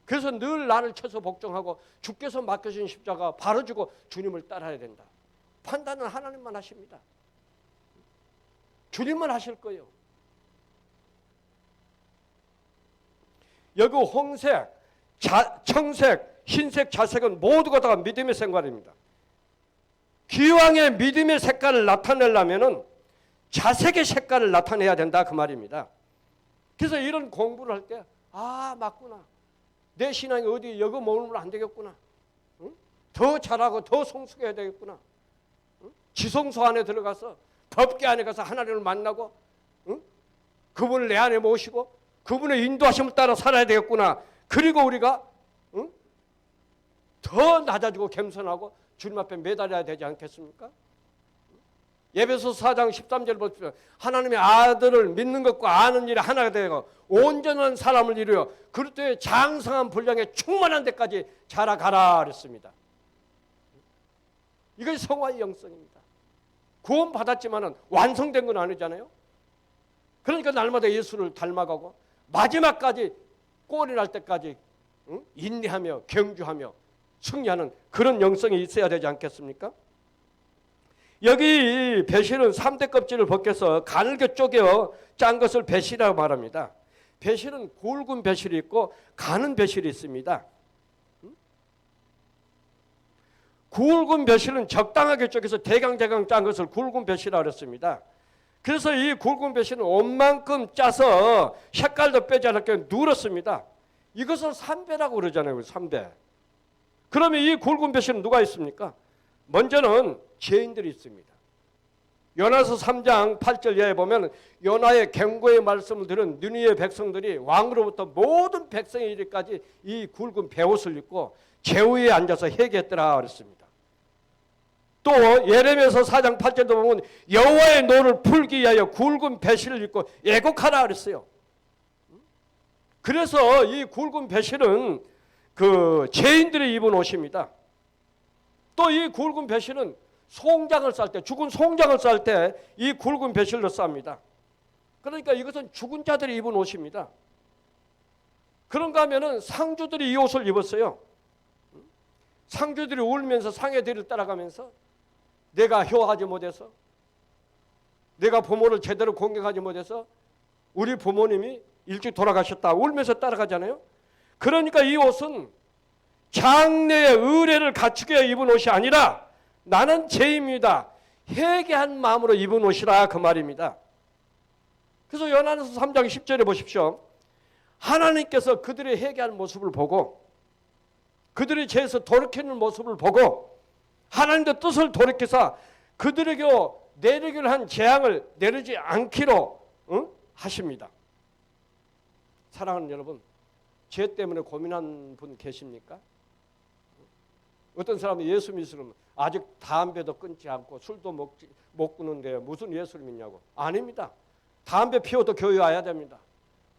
[SPEAKER 1] 그래서 늘 나를 쳐서 복종하고 주께서 맡겨주신 십자가 바로 주고 주님을 따라야 된다. 판단은 하나님만 하십니다. 주님만 하실 거예요. 여기 홍색, 청색, 흰색, 자색은 모두가 다 믿음의 생활입니다. 기왕의 믿음의 색깔을 나타내려면 자색의 색깔을 나타내야 된다 그 말입니다. 그래서 이런 공부를 할 때 맞구나. 내 신앙이 어디 여기 머물면 안 되겠구나. 응? 더 잘하고 더 성숙해야 되겠구나. 응? 지성소 안에 들어가서 법궤 안에 가서 하나님을 만나고 응? 그분을 내 안에 모시고 그분의 인도하심을 따라 살아야 되겠구나. 그리고 우리가 더 낮아지고 겸손하고 주님 앞에 매달려야 되지 않겠습니까? 에베소서 4장 13절 보십시오. 하나님의 아들을 믿는 것과 아는 일이 하나가 되고 온전한 사람을 이루어 그리스도의 장성한 분량에 충만한 데까지 자라가라 그랬습니다. 이것이 성화의 영성입니다. 구원 받았지만은 완성된 건 아니잖아요. 그러니까 날마다 예수를 닮아가고 마지막까지 꼴이 날 때까지 인내하며 경주하며 승리하는 그런 영성이 있어야 되지 않겠습니까? 여기 배실은 3대 껍질을 벗겨서 가늘게 쪼개어 짠 것을 배실이라고 말합니다. 배실은 굵은 배실이 있고 가는 배실이 있습니다. 굵은 배실은 적당하게 쪼개서 대강대강 짠 것을 굵은 배실이라고 했습니다. 그래서 이 굵은 배실은 온만큼 짜서 색깔도 빼지 않게 누렇습니다. 이것을 삼배라고 그러잖아요. 삼배. 그러면 이 굵은 배실은 누가 있습니까? 먼저는 죄인들이 있습니다. 요나서 3장 8절 이하에 보면 요나의 경고의 말씀을 들은 느니의 백성들이 왕으로부터 모든 백성의 이르기까지 이 굵은 베옷을 입고 제위에 앉아서 회개했더라 그랬습니다. 또 예레미야서 4장 8절도 보면 여호와의 노를 풀기 위하여 굵은 배실을 입고 애곡하라 그랬어요. 그래서 이 굵은 배실은 그 죄인들이 입은 옷입니다. 또 이 굵은 배실은 송장을 쌀 때, 죽은 송장을 쌀 때 이 굵은 배실로 쌉니다. 그러니까 이것은 죽은 자들이 입은 옷입니다. 그런가 하면은 상주들이 이 옷을 입었어요. 상주들이 울면서 상의 뒤를 따라가면서 내가 효하지 못해서, 내가 부모를 제대로 공경하지 못해서 우리 부모님이 일찍 돌아가셨다 울면서 따라가잖아요. 그러니까 이 옷은 장래의 의례를 갖추기 위해 입은 옷이 아니라 나는 죄입니다. 회개한 마음으로 입은 옷이라 그 말입니다. 그래서 요나서 3장 10절에 보십시오. 하나님께서 그들의 회개하는 모습을 보고 그들의 죄에서 돌이키는 모습을 보고 하나님의 뜻을 돌이켜서 그들에게 내리기로 한 재앙을 내리지 않기로 하십니다. 사랑하는 여러분, 죄 때문에 고민한 분 계십니까? 어떤 사람이 예수 믿으면 아직 담배도 끊지 않고 술도 못 끊는데 무슨 예수를 믿냐고. 아닙니다. 담배 피워도 교회 와야 됩니다.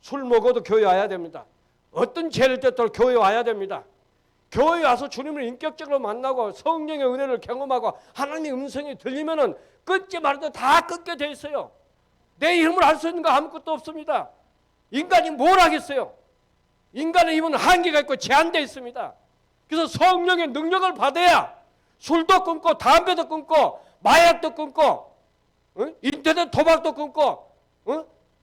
[SPEAKER 1] 술 먹어도 교회 와야 됩니다. 어떤 죄를 떼도 교회 와야 됩니다. 교회 와서 주님을 인격적으로 만나고 성령의 은혜를 경험하고 하나님의 음성이 들리면은 끊지 말아도 다 끊게 돼 있어요. 내 힘을 할 수 있는 거 아무것도 없습니다. 인간이 뭘 하겠어요? 인간의 힘은 한계가 있고 제한되어 있습니다. 그래서 성령의 능력을 받아야 술도 끊고 담배도 끊고 마약도 끊고 인터넷 도박도 끊고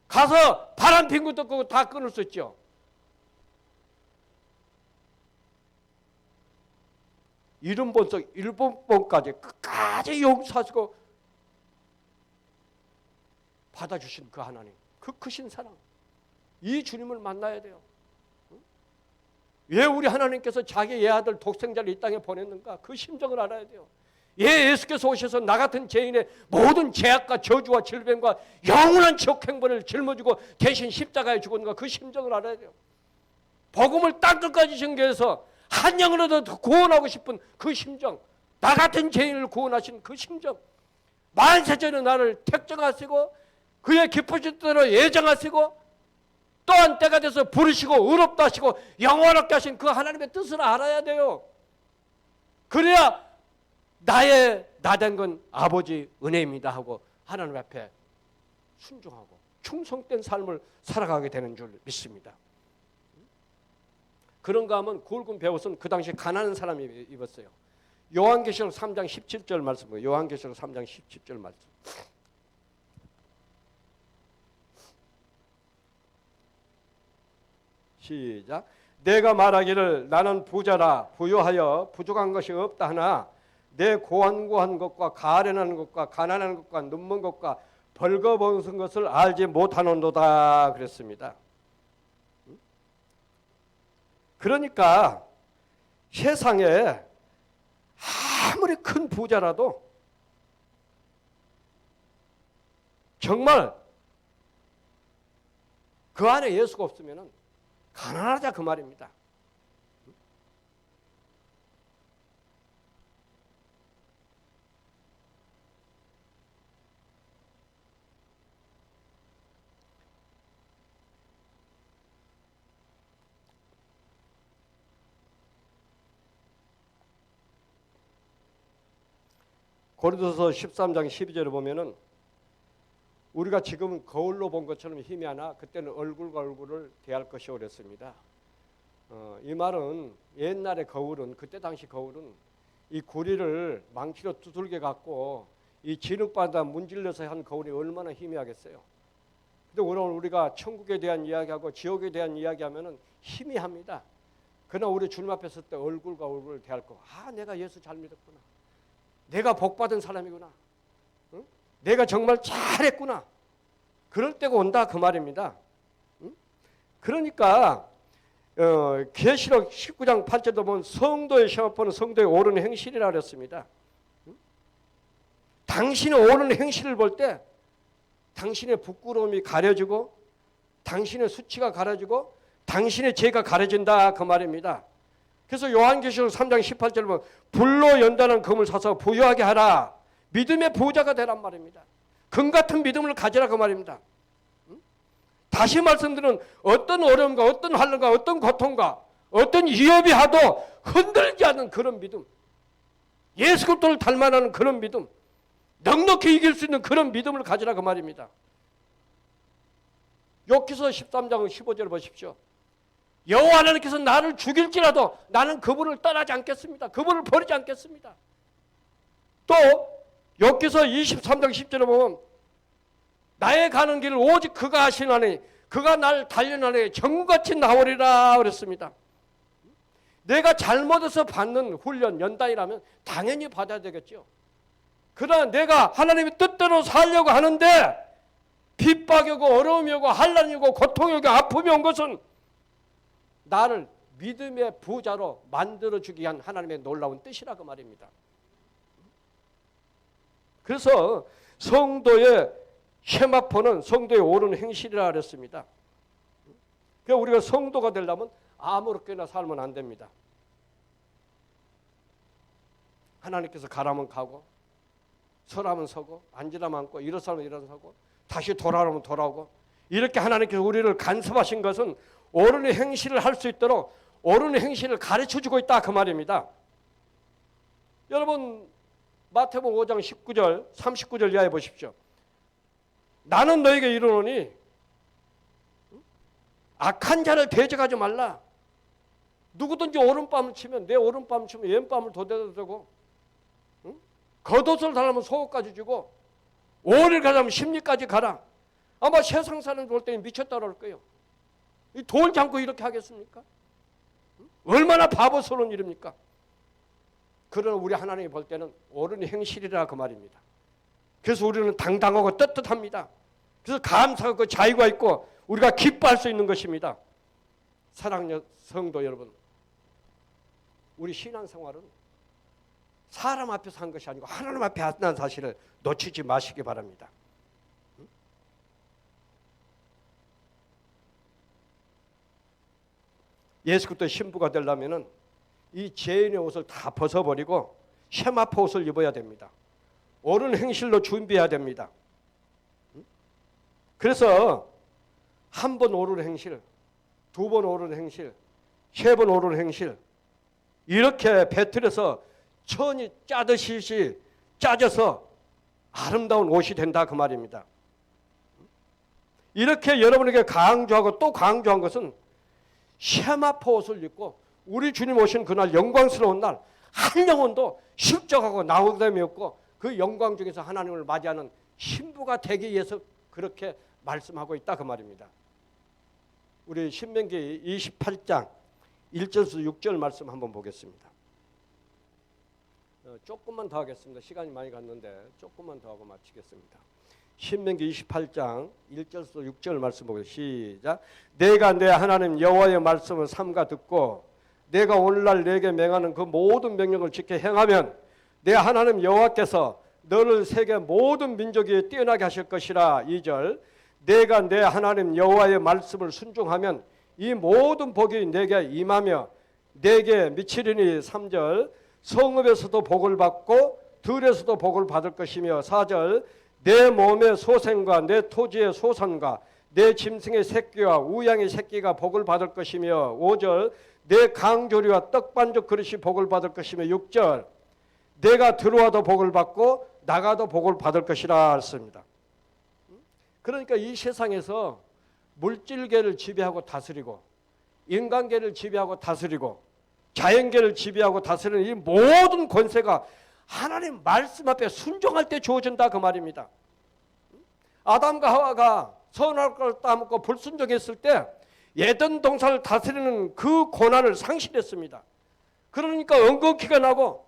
[SPEAKER 1] 가서 바람 핀 것도 끊고 다 끊을 수 있죠. 이름본성 일본본까지 끝까지 용서하시고 받아주신 그 하나님, 그 크신 사랑, 이 주님을 만나야 돼요. 왜 우리 하나님께서 자기 예아들 독생자를 이 땅에 보냈는가? 그 심정을 알아야 돼요. 예수께서 오셔서 나 같은 죄인의 모든 죄악과 저주와 질병과 영원한 지옥 행벌을 짊어지고 대신 십자가에 죽었는가? 그 심정을 알아야 돼요. 복음을 땅끝까지 전개해서 한 영으로도 더 구원하고 싶은 그 심정, 나 같은 죄인을 구원하신 그 심정, 만세전에 나를 택정하시고 그의 기쁘신 대로 예정하시고 또한 때가 돼서 부르시고 의롭다 하시고 영원하게 하신 그 하나님의 뜻을 알아야 돼요. 그래야 나의 나된 건 아버지 은혜입니다 하고 하나님 앞에 순종하고 충성된 삶을 살아가게 되는 줄 믿습니다. 그런가 하면 굵은 베옷은 그 당시 가난한 사람이 입었어요. 요한계시록 3장 17절 말씀이에요. 요한계시록 3장 17절 말씀. 시작. 내가 말하기를 나는 부자라 부유하여 부족한 것이 없다 하나 내 고안고한 것과 가련한 것과 가난한 것과 눈먼 것과 벌거벗은 것을 알지 못하는도다 그랬습니다. 그러니까 세상에 아무리 큰 부자라도 정말 그 안에 예수가 없으면 가난하자 그 말입니다. 고린도서 13장 12절에 보면은 우리가 지금 거울로 본 것처럼 희미하나 그때는 얼굴과 얼굴을 대할 것이 어렵습니다. 이 말은 옛날의 거울은 그때 당시 거울은 이 구리를 망치로 두들겨 갖고 이 진흙바다 문질러서 한 거울이 얼마나 희미하겠어요. 근데 오늘 우리가 천국에 대한 이야기하고 지옥에 대한 이야기하면은 희미합니다. 그러나 우리 주님 앞에 설 때 얼굴과 얼굴을 대할 거. 아, 내가 예수 잘 믿었구나. 내가 복받은 사람이구나. 응? 내가 정말 잘했구나. 그럴 때가 온다 그 말입니다. 응? 그러니까 계시록 19장 8절도 보면 성도의 시험하는 성도의 옳은 행실이라 그랬습니다. 응? 당신의 옳은 행실을 볼 때 당신의 부끄러움이 가려지고 당신의 수치가 가려지고 당신의 죄가 가려진다 그 말입니다. 그래서 요한계시록 3장 18절에 보면 불로 연단한 금을 사서 부유하게 하라. 믿음의 부자가 되란 말입니다. 금 같은 믿음을 가지라 그 말입니다. 다시 말씀드리는 어떤 어려움과 어떤 환난과 어떤 고통과 어떤 위협이 하도 흔들지 않는 그런 믿음, 예수 그리스도를 닮아가는 그런 믿음, 넉넉히 이길 수 있는 그런 믿음을 가지라 그 말입니다. 욥기서 13장 15절을 보십시오. 여호와 하나님께서 나를 죽일지라도 나는 그분을 떠나지 않겠습니다. 그분을 버리지 않겠습니다. 또 욥기서 23장 10절에 보면 나의 가는 길을 오직 그가 하시나니 그가 날 단련하니 정같이 나오리라 그랬습니다. 내가 잘못해서 받는 훈련 연단이라면 당연히 받아야 되겠죠. 그러나 내가 하나님의 뜻대로 살려고 하는데 핍박이 오고 어려움이 오고 환난이 오고 고통이 오고 아픔이 온 것은 나를 믿음의 부자로 만들어주기 위한 하나님의 놀라운 뜻이라 그 말입니다. 그래서 성도의 쉐마포는 성도의 옳은 행실이라 그랬습니다. 그러니까 우리가 성도가 되려면 아무렇게나 살면 안 됩니다. 하나님께서 가라면 가고 서라면 서고 앉으라면 앉고 일어서면 일어서고 다시 돌아오면 돌아오고 이렇게 하나님께서 우리를 간섭하신 것은 옳은 행실을 할 수 있도록 옳은 행실을 가르쳐주고 있다 그 말입니다. 여러분 마태복음 5장 19절 39절 이하에 보십시오. 나는 너에게 이르노니 악한 자를 대적하지 말라. 누구든지 오른밤을 치면 내 오른밤을 치면 왼밤을 도대도 되고, 응? 겉옷을 달라면 속옷까지 주고, 오리를 가자면 심리까지 가라. 아마 세상 사람 볼 때는 미쳤다 그럴 거예요. 돌지 않고 이렇게 하겠습니까? 얼마나 바보스러운 일입니까? 그러나 우리 하나님이 볼 때는 옳은 행실이라 그 말입니다. 그래서 우리는 당당하고 떳떳합니다. 그래서 감사하고 자유가 있고 우리가 기뻐할 수 있는 것입니다. 사랑하는 성도 여러분, 우리 신앙생활은 사람 앞에서 한 것이 아니고 하나님 앞에 한다는 사실을 놓치지 마시기 바랍니다. 예수 그리스도 신부가 되려면은 이 죄인의 옷을 다 벗어버리고 세마포 옷을 입어야 됩니다. 옳은 행실로 준비해야 됩니다. 그래서 한 번 옳은 행실, 두 번 옳은 행실, 세 번 옳은 행실 이렇게 배틀에서 천이 짜듯이 짜져서 아름다운 옷이 된다 그 말입니다. 이렇게 여러분에게 강조하고 또 강조한 것은 세마포 옷을 입고 우리 주님 오신 그날 영광스러운 날 한 영혼도 실족하고 나오됨이 없고 그 영광 중에서 하나님을 맞이하는 신부가 되기 위해서 그렇게 말씀하고 있다 그 말입니다. 우리 신명기 28장 1절에서 6절 말씀 한번 보겠습니다. 조금만 더 하겠습니다. 시간이 많이 갔는데 조금만 더 하고 마치겠습니다. 신명기 28장 1절에서 6절 말씀 보겠습니다. 시작. 내가 내 하나님 여호와의 말씀을 삼가 듣고 내가 오늘날 내게 명하는 그 모든 명령을 지켜 행하면 내 하나님 여호와께서 너를 세계 모든 민족이 뛰어나게 하실 것이라. 2절. 내가 내 하나님 여호와의 말씀을 순종하면 이 모든 복이 내게 임하며 내게 미치리니. 3절. 성읍에서도 복을 받고 들에서도 복을 받을 것이며. 4절. 내 몸의 소생과 내 토지의 소산과 내 짐승의 새끼와 우양의 새끼가 복을 받을 것이며. 5절. 내 강조리와 떡반죽 그릇이 복을 받을 것이며. 6절. 내가 들어와도 복을 받고 나가도 복을 받을 것이라 했습니다. 그러니까 이 세상에서 물질계를 지배하고 다스리고 인간계를 지배하고 다스리고 자연계를 지배하고 다스리는 이 모든 권세가 하나님 말씀 앞에 순종할 때 주어진다 그 말입니다. 아담과 하와가 선할 걸 따먹고 불순종했을 때 에덴 동산을 다스리는 그 권한을 상실했습니다. 그러니까 엉겅퀴가 나고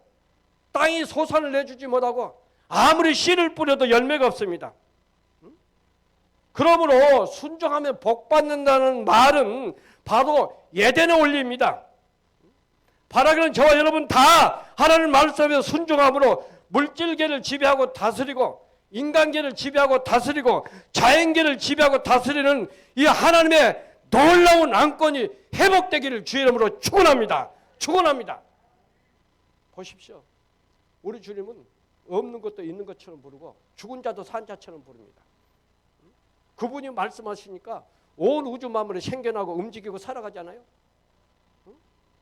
[SPEAKER 1] 땅이 소산을 내주지 못하고 아무리 씨를 뿌려도 열매가 없습니다. 그러므로 순종하면 복 받는다는 말은 바로 에덴의 원리입니다. 바라기는 저와 여러분 다 하나님 말씀에 순종함으로 물질계를 지배하고 다스리고 인간계를 지배하고 다스리고 자연계를 지배하고 다스리는 이 하나님의 놀라운 안건이 회복되기를 주의 이름으로 축원합니다. 축원합니다. 보십시오. 우리 주님은 없는 것도 있는 것처럼 부르고 죽은 자도 산 자처럼 부릅니다. 그분이 말씀하시니까 온 우주 만물이 생겨나고 움직이고 살아가잖아요.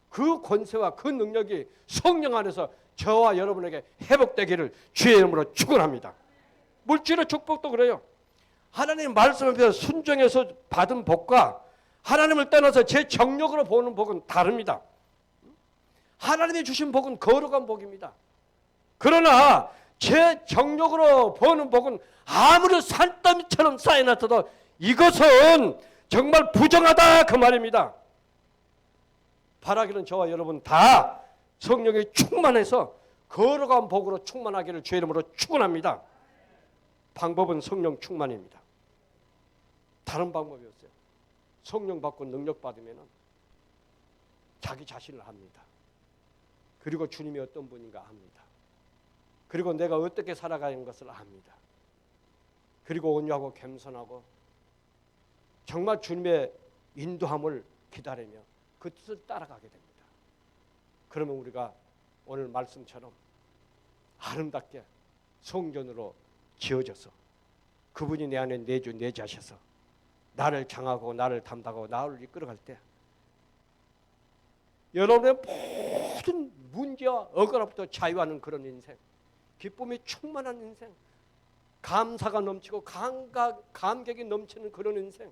[SPEAKER 1] 그 권세와 그 능력이 성령 안에서 저와 여러분에게 회복되기를 주의 이름으로 축원합니다. 물질의 축복도 그래요. 하나님 말씀 앞에서 순종해서 받은 복과 하나님을 떠나서 제 정력으로 보는 복은 다릅니다. 하나님이 주신 복은 거룩한 복입니다. 그러나 제 정력으로 보는 복은 아무리 산더미처럼 쌓여놨어도 이것은 정말 부정하다 그 말입니다. 바라기는 저와 여러분 다 성령이 충만해서 거룩한 복으로 충만하기를 주의 이름으로 축원합니다. 방법은 성령 충만입니다. 다른 방법이 없어요. 성령 받고 능력 받으면 자기 자신을 압니다. 그리고 주님이 어떤 분인가 압니다. 그리고 내가 어떻게 살아가는 것을 압니다. 그리고 온유하고 겸손하고 정말 주님의 인도함을 기다리며 그 뜻을 따라가게 됩니다. 그러면 우리가 오늘 말씀처럼 아름답게 성전으로 지어져서 그분이 내 안에 내주하셔서 나를 장하고 나를 담당하고 나를 이끌어갈 때 여러분의 모든 문제와 억울함부터 자유하는 그런 인생, 기쁨이 충만한 인생, 감사가 넘치고 감격이 넘치는 그런 인생,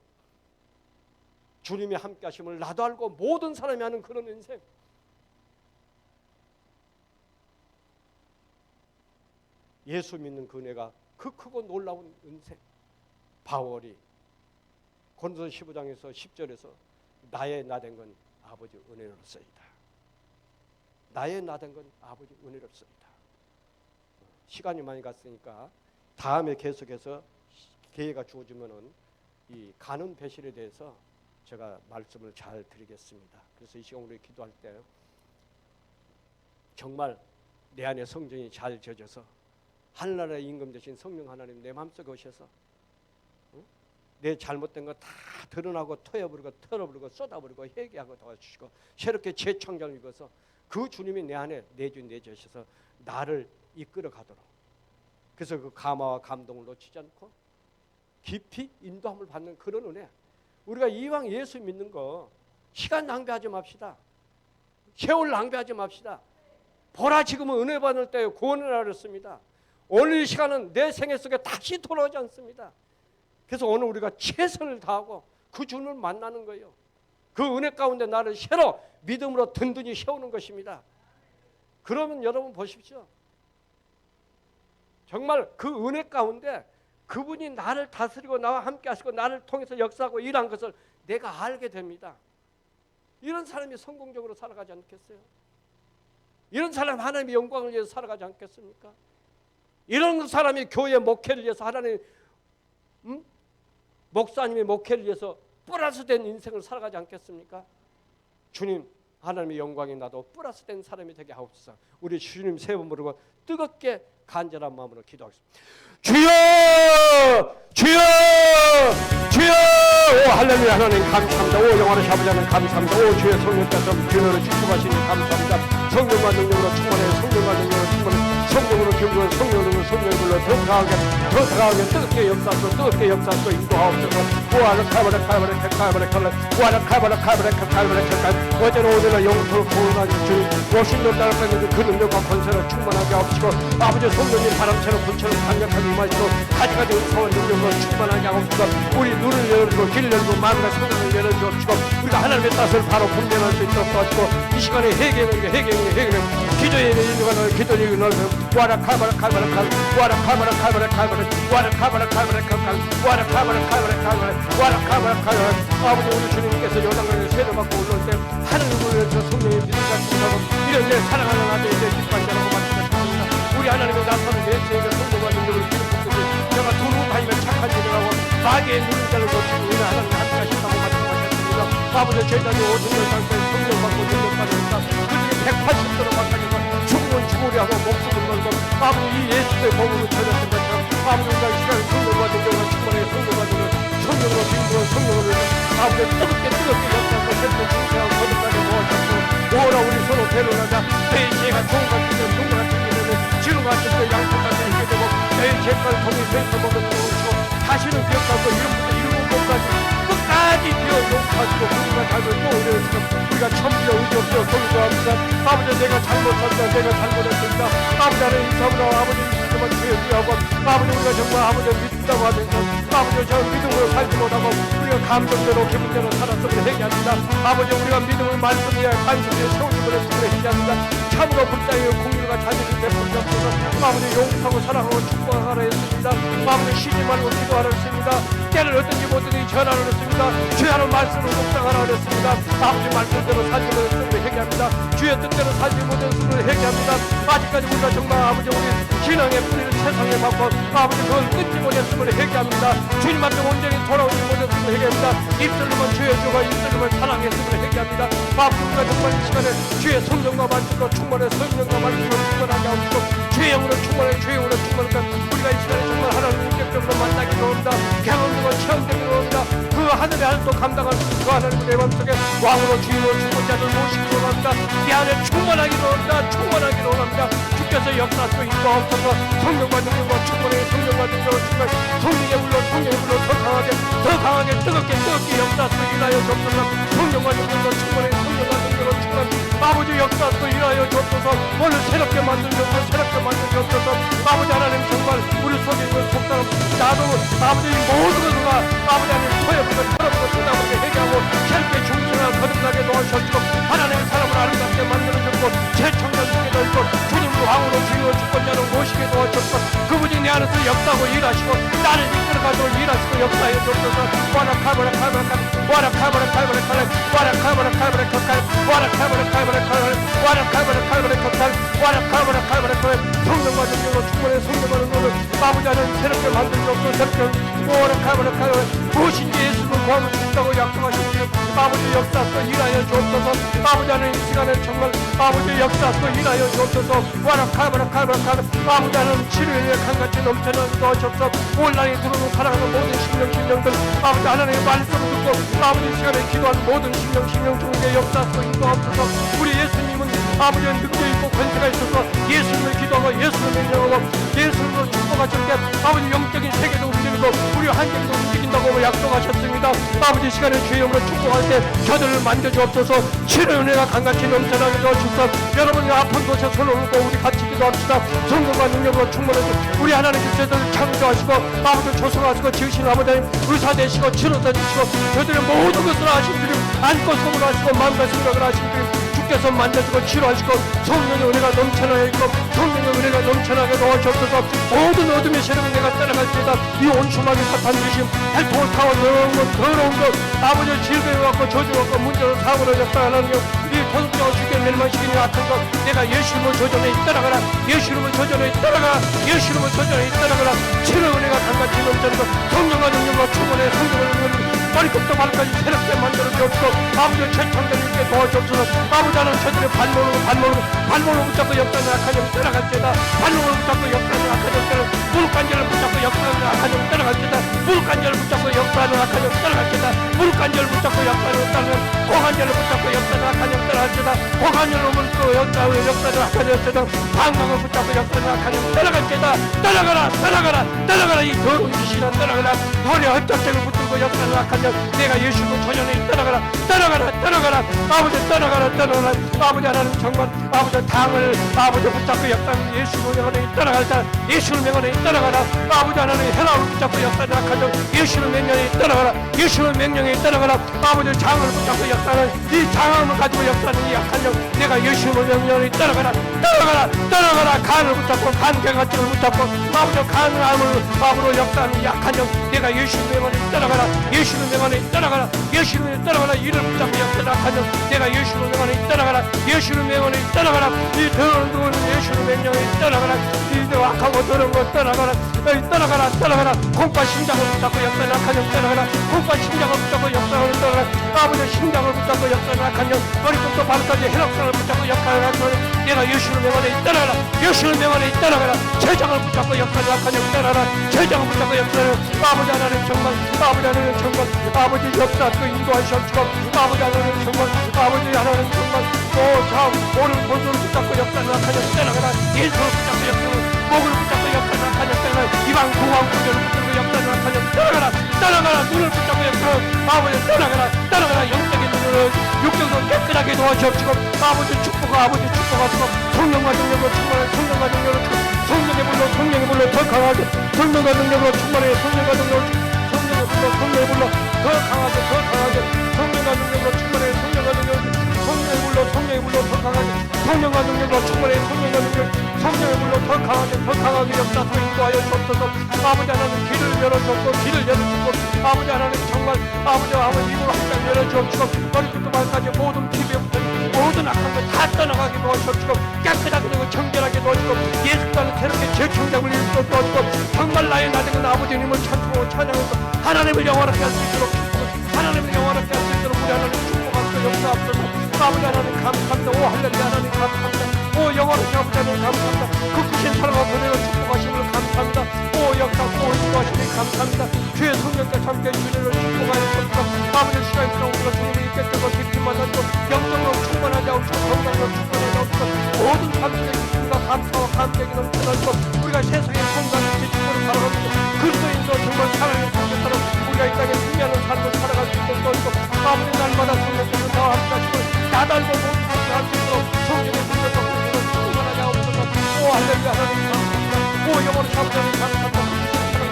[SPEAKER 1] 주님이 함께 하심을 나도 알고 모든 사람이 하는 그런 인생. 예수 믿는 그 은혜가 그 크고 놀라운 인생. 바울이 고린도서 15장에서 10절에서 나의 나된 건 아버지 은혜로서이다. 나의 나된 건 아버지 은혜로서이다. 시간이 많이 갔으니까 다음에 계속해서 기회가 주어지면은 이 가는 배실에 대해서 제가 말씀을 잘 드리겠습니다. 그래서 이 시간 우리 기도할 때 정말 내 안에 성령이 잘 젖어서 하늘나라의 임금 되신 성령 하나님 내 마음속에 오셔서 내 잘못된 거 다 드러나고 토해버리고 털어버리고 쏟아버리고 회개하고 도와주시고 새롭게 재창조를 입어서 그 주님이 내 안에 내주셔서 나를 이끌어 가도록, 그래서 그 감화와 감동을 놓치지 않고 깊이 인도함을 받는 그런 은혜. 우리가 이왕 예수 믿는 거 시간 낭비하지 맙시다. 세월 낭비하지 맙시다. 보라 지금은 은혜 받을 때에 구원을 하렸습니다. 오늘 이 시간은 내 생애 속에 다시 돌아오지 않습니다. 그래서 오늘 우리가 최선을 다하고 그 주님을 만나는 거예요. 그 은혜 가운데 나를 새로 믿음으로 든든히 세우는 것입니다. 그러면 여러분 보십시오. 정말 그 은혜 가운데 그분이 나를 다스리고 나와 함께 하시고 나를 통해서 역사하고 일한 것을 내가 알게 됩니다. 이런 사람이 성공적으로 살아가지 않겠어요? 이런 사람 하나님의 영광을 위해서 살아가지 않겠습니까? 이런 사람이 교회 목회를 위해서 하나님 목사님의 목회를 위해서 플러스된 인생을 살아가지 않겠습니까? 주님 하나님의 영광이 나도 플러스된 사람이 되게 하옵소서. 우리 주님 세 번 부르고 뜨겁게 간절한 마음으로 기도하겠습니다. 주여 주여 주여. 오 할렐루야. 하나님 감사합니다. 오 영원하신 아버지 하나님 감사합니다. 오 주의 성령께서 주님을 축복하시니 감사합니다. 성령과 능력으로 충만해. 성령과 능력으로 충만해. 성령으로 기울여 성령으로 성령으로 더 강하게 뜨겁게 역사하고 뜨겁게 역사하고 인도하옵소서. 어제는 오늘은 영토를 구원하신 주님 오신도 따라가는 그 능력과 권세로 충만하게 하옵시고 아버지 성령님 바람처럼 불처럼 강력하게 임하시고 가지가지 은사와 능력으로 충만하게 하옵소서. 우리 눈을 열고 길을 열고 마음과 생각을 열어주옵시고 우리가 하나님의 뜻을 바로 분별할 수 있도록 도와주시고 이 시간에 회개는 기도의 인류가 기도의 인류가 와라 카바라 카바라 카바라 와라 카바라 카바라 카바라 와라 카바라 카바라 카바라 와라 카바라 카바라 카바라 와라 카바라 카바라. 아버지 우리 주님께서 요단강에 세례 받고 올라올 때 하늘을 보여서 성령의 믿음과 충만하고 이런 내 사랑하는 아들의 내 기뻐한 자라고 말씀하셨습니다. 우리 하나님의 나타나는 내 죄의 성도와 능력을 기록했듯이 내가 두루 다니면 착한 일을 하고 마귀의 누른 자를 거치고 우리 하나님 함께 하신다고 말씀하셨습니다. 아버지 제자들 50년 상태에 성령 받고 능력 받으니까 그중에 180도로 바꿔줘서 죽으면 죽으려 하고 목숨을 걸고 아버지 이 예수의 복음을 전했던 것처럼 아버지 우리가 이 시간에 성령과 능력과 충만하게 성령과 능력 성령으로 빙고로 성령으로 아버지 뜨겁게 역사하고 새롭게 중생하고 거듭나게 도와주시고 오라 우리 서로 대로하자. 내 죄가 좋은 같은 동물 같은 경우는 지금 같은 때 양쪽까지 있게 되고 내 죄가를 통해 벤서 먹은 것으로 다시는 기억하고 이루고 끝까지 되어 용서하시고 우리가 잘못 또 오려서 우리가 천비어 의지 없어 성도합니다. 아버지 내가 잘못했다 내가 잘못했습니다. 아버지 하나님 인사합니다. 아버지 그만 죄하고 아버지 우리가 정말 아버지 믿다고 하면서 아버지 저 믿음으로 살지 못하고 우리가 감정대로 기분대로 살았음을 회개합니다. 아버지 우리가 믿음을 말씀에 관심에 세우는 것을 회개합니다. 참으로 불쌍히 공유가 자비를 베풀지 않고서 아버지 용서하고 사랑하고 축복하라 했습니다. 아버지 쉬지 말고 기도하라 했습니다. 때를 얻든지 못든지 전하라 했습니다. 주야는 말씀을 묵상하라 했습니다. 아버지 말씀대로 살지 못했음을 회개합니다. 주의 뜻대로 살지 못했음을 회개합니다. 아직까지 우리가 정말 아버지 우리 신앙의 뿌리를 세상에 받고 아버지 그걸 끊지 못했음을 회개합니다. 주님 앞에 온전히 돌아오지 못했음을 회개합니다. 입술로만 주의 주가 입술로만 사랑했음을 회개합니다. 아버지 우리가 정말 이 시간에 주의 성령과 말씀으로 충만해 성령과 말씀으로 충만하게 하옵시고 주의 영으로 충만해 주의 영으로 충만하게 우리가 이 시간에 정말 하나님 인격적으로 만나기로 합니다. 경험되고 체험되기로 합니다. 그 하늘의 하늘도 감당할 수 있는 그 하나님의 내 마음속에 왕으로 주인으로 죽은 자를 모시기로 합니다. 이 안에 충만하기로 합니다. 충만하기로 합니다. 주께서 주께서 역사하시고 인도하옵소서. 성령과 능력으로 충만해 성령과 능력으로 충만해 성령의 불로 더 강하게 뜨겁게 역사하시고 일하여 주옵소서. 성령과 능력으로 충만해 성령과 능력으로 충만해 아버지 역사하시고 일하여 주옵소서. 오늘 새롭게 만들주옵소서. 아버지 하나님 정말 우리 속에 있는 속사람 나도 아버지 모든 것과 아버지 하나님 토해보고 털어보고 쳐다보게 회개하고 새롭게 중생하고 거듭나게 도와주시옵시고 하나님의 사람을 아름답게 만들어주고 재청년 중에 넓고 주님으로 왕으로 주님으로 주권자로 모시게 도와주옵소서. 그분이 내 안에서 역사하고 일하시고 나를 이끌어가지고 일하시고 역사해 주옵소서. 성령과 능력으로 충만해 성령과 능력으로 아버지 하나님 새롭게 만들주옵소서. 무엇인지 예수는 구하면 준다고 약속하셨으니 아버지 역사하시고 일하여 주옵소서. 아버지 하나님 이 시간에 정말 아버지 역사하시고 일하여 주옵소서. 아버지 하나님 치료에 강같이 넘쳐나는 도와주옵소서. 온라인에 들어오는 사랑하는 모든 심령들 아버지 하나님의 말씀을 듣고 아버지 이 시간에 기도하는 모든 심령 중에 역사하시고 인도하옵소서. 우리 예수님은 아버지의 능력이 있고 권세가 있어서 예수님을 기도하고 예수님을 명령하고 예수님으로 축복하실 때 아버지 영적인 세계도 움직이고 우리 환경도 움직인다고 약속하셨습니다. 아버지 시간에 주의 이름으로 축복할 때 저들을 만져주옵소서. 치료의 은혜가 강같이 넘쳐나게 도와주옵소서. 여러분이 아픈 곳에 손을 얹고 우리 같이 기도합시다. 성령과 능력으로 충만해서 우리 하나님께서 저들을 창조하시고 아버지 조성하시고 지으시는 아버지 의사 되시고 치료사 되시고 저들의 모든 것을 하신 주님 안고 속으로 하시고 마음과 생각을 하신 주님 주께서 만져주고 치료하시고 성령의 은혜가 넘쳐나게 있고 성령의 은혜가 넘쳐나게 도와주옵소서. 모든 어둠의 세력을 내가 따라갈 때다 이 온수막이 사탄 주심 헬통을 타고 더러운 것 아버지 질병을 갖고 저주 갖고 문제로 사고를 역사하는 이 도둑장을 죽게 멸망시키는 악한 것 내가 예수님을 조전에 따라가라. 예수님을 조전에 따라가라. 예수님을 조전에 따라가라. 치료의 은혜가 강같이 넘쳐나고 성령과 능력으로 충만해 성령을 머리끝부터 발까지 새롭게 만들어 주옵소서. 아버지 최청자님께 도와주옵소서. 아버지 하나님 저들의 발목을 붙잡고 역사는 악한 영 따라갈지다. 발목을 붙잡고 역사는 악한 영 따라갈지다. 무릎관절을 붙잡고 역사는 악한 영 따라갈지다. 무릎관절을 붙잡고 역사는 악한 영 따라갈지다. 무릎관절을 붙잡고 역사는 따라갈지다. 고관절을 붙잡고 역사는 악한 영 따라갈지다. 고관절을 붙잡고 역사는 악한 영 따라갈지다. 방광을 붙잡고 역사는 악한 영 따라갈지다. 따라가라 이 더러운 짓이나 따라가라. 허리 헛짝짝을 붙들고 역사는 악한 영 내가 예수를 전연에 따라가라. 아버지 따라가라. 아버지 하나님 정말 아버지 당을 아버지 붙잡고 역사는 예수를 명언에 따라가라. 예수를 명언에 따라가라. 아버지 하나님 혈압을 붙잡고 역사는 악한 영 예수를 명령에 따라가라. 예수를 명령에 따라가라. 아버지 장을 붙잡고 역사는 이 장을 가지고 역사는 이 약한 영 내가 예수를 명령에 따라가라. 간을 붙잡고 간경화증을 붙잡고 아버지 간을 암으로 역사는 약한 영 내가 예수를 명언에 따라가라. 예수를 명언에 따라가라. 이를 붙잡고 역사는 약한 영 내가 예수를 명언에 따라가라. 예수를 명언에 따라가라. 이 더러운 건 예수를 명령에 따라가라. 이 악하고 더러운 거 따라가라. 콩과 심장을 붙잡고 역사는 악한 영 따라가라. 콩과 심장을 붙잡고 역사를 따라가라. 아버지 심장을 붙잡고 역사는 악한 영 머리부터 발까지 혈액선을 붙잡고 역사는 악한 영 내가 예수를 명언에 따라가라. 예수를 명언에 따라가라. 제장을 붙잡고 역사는 악한 영 따라가라. 제장을 붙잡고 역사는 아버지 하나님 정말 아버지 역사하시고 인도하시옵시고 아버지 하나님 정말 오늘 본소를 붙잡고 역사는 악한 영 따라가라. 예수를 붙잡고 역사는 목을 붙잡고 역사는 악한 영 따라가라. 이방 공황 구조를 붙잡고 역사는 악한 영 따라가라. 눈을 붙잡고 역사는 아버지 따라가라. 영적인 눈으로 육정도 깨끗하게 도와주옵시고 아버지 축복하시고 성령과 능력으로 충만해 성령의 불로 더 강하게 성령과 능력으로 충만해 성령의 불로 더 강하게 성령과 능력으로 충만해 성령의 불로 더 강하게 성령과 능력으로 충만해 성령의 불로 더 강하게 역사하고 인도하여 주옵소서. 아버지 하나님 길을 열어주옵고 아버지 하나님 정말 아버지 입으로 한장 열어주옵시고 머리부터 발까지 모든 피부부터 모든 악한 것 다 떠나가게 도와주옵시고 깨끗하게 되고 정결하게 도와주고 예수께서 새롭게 재청장을 이루어 도와주고 정말 나의 나대는 아버지님을 찬송하고 찬양해서 하나님을 영원하게 할 수 있도록 우리 하나님 축복하시고 역사하옵소서. 아버지 하나님 감사합니다. 오 할렐루야 하나님 감사합니다. 오 영원하신 아버지 하나님 감사합니다. 그 크신 사랑과 은혜를 축복하심을 감사합니다. 오 역사 오 인도하심을 감사합니다. 주의 성령과 함께 주님을 축복하여 주옵소서. 아버지 시간이 있으나 우리가 주님을 깨끗하고 깊이 만나고 영적으로 충만하지 않고 건강으로 충만하지 않고 모든 감사의 기쁨과 감사와 감격이 넘쳐나고 우리가 세상의 건강을 지키고 살아가면서 그리스도인도 정말 사랑의 성도처럼 우리가 이 땅에 승리하는 삶을 살아갈 수 있도록 도와주고 아버지 날마다 성령께서 나와 함께 하시고 나달고 모든 것을 할 수 있도록 성령의 능력과 공헌을 충만하게 하옵소서. 오 할렐루야 하나님 감사합니다. 오 영원히 아버지는 감사합니다.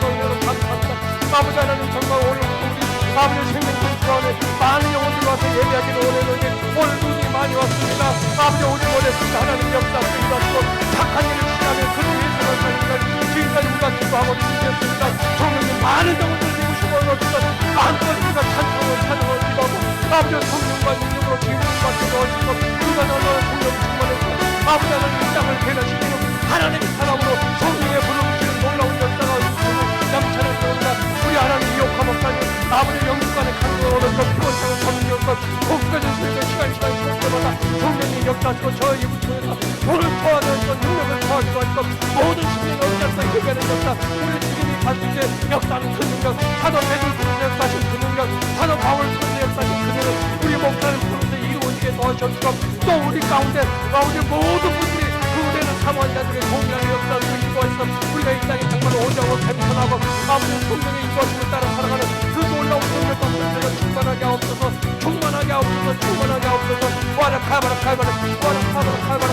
[SPEAKER 1] 사랑하는 감사합니다. 아버지 하나님 정말 오늘 우리 아버지 생명의 주안에 많은 영혼들이 와서 예배하기를 원했는데 오늘 눈이 많이 왔습니다. 아버지 오늘 원했습니다. 하나님 역사를 일하시고 착한 일을 시작하며 그를 위해서만 사니까 지금까지 우리가 기도하고 드리겠습니다. 성령님 많은 영혼들을 이루시고 얻어주셔서 마음껏 우리가 찬송을 기도하고 아버지 성령과 능력으로 지금을 받게 도와주시고 우리가 너무나 성령 충만해서 아버지 하나님 이 땅을 변화시키는 하나님의 사람으로 성령의 부르시는 놀라운 역사가 남처럼 되옵니다. 우리 하나님 이옥화 목사님 아버지 영육간의 강력을 얻어서 피곤성을 범죄했고 복까지 수행의 시간 때마다 성령이 역사하시고 저 이분 통해서 오늘 토하는 능력을 토하기도 하시고 모든 신령의 역사에서 해결하는 역사 우리 주님이 가진 때 역사하는 그 능력 사도 베드로 통해서 역사하신 그 능력 사도 바울 통해서 역사하신 그 능력 우리 목사를 통해서 이루어지게 도와주시고 또 우리 가운데 우리 모든 분들이 그 은혜를 사모한 자들의 동일한 역사를 이루고 있어 우리가 이 땅에 정말 오자고 겸손하고 아버지 성령의 인도하심을 따라 살아가는 그 놀라운 능력과 권세를 충만하게 하옵소서. 충만하게 하옵소서. 충만하게 하옵소서. 와라 카바라 카바라 와라 카바라 카바라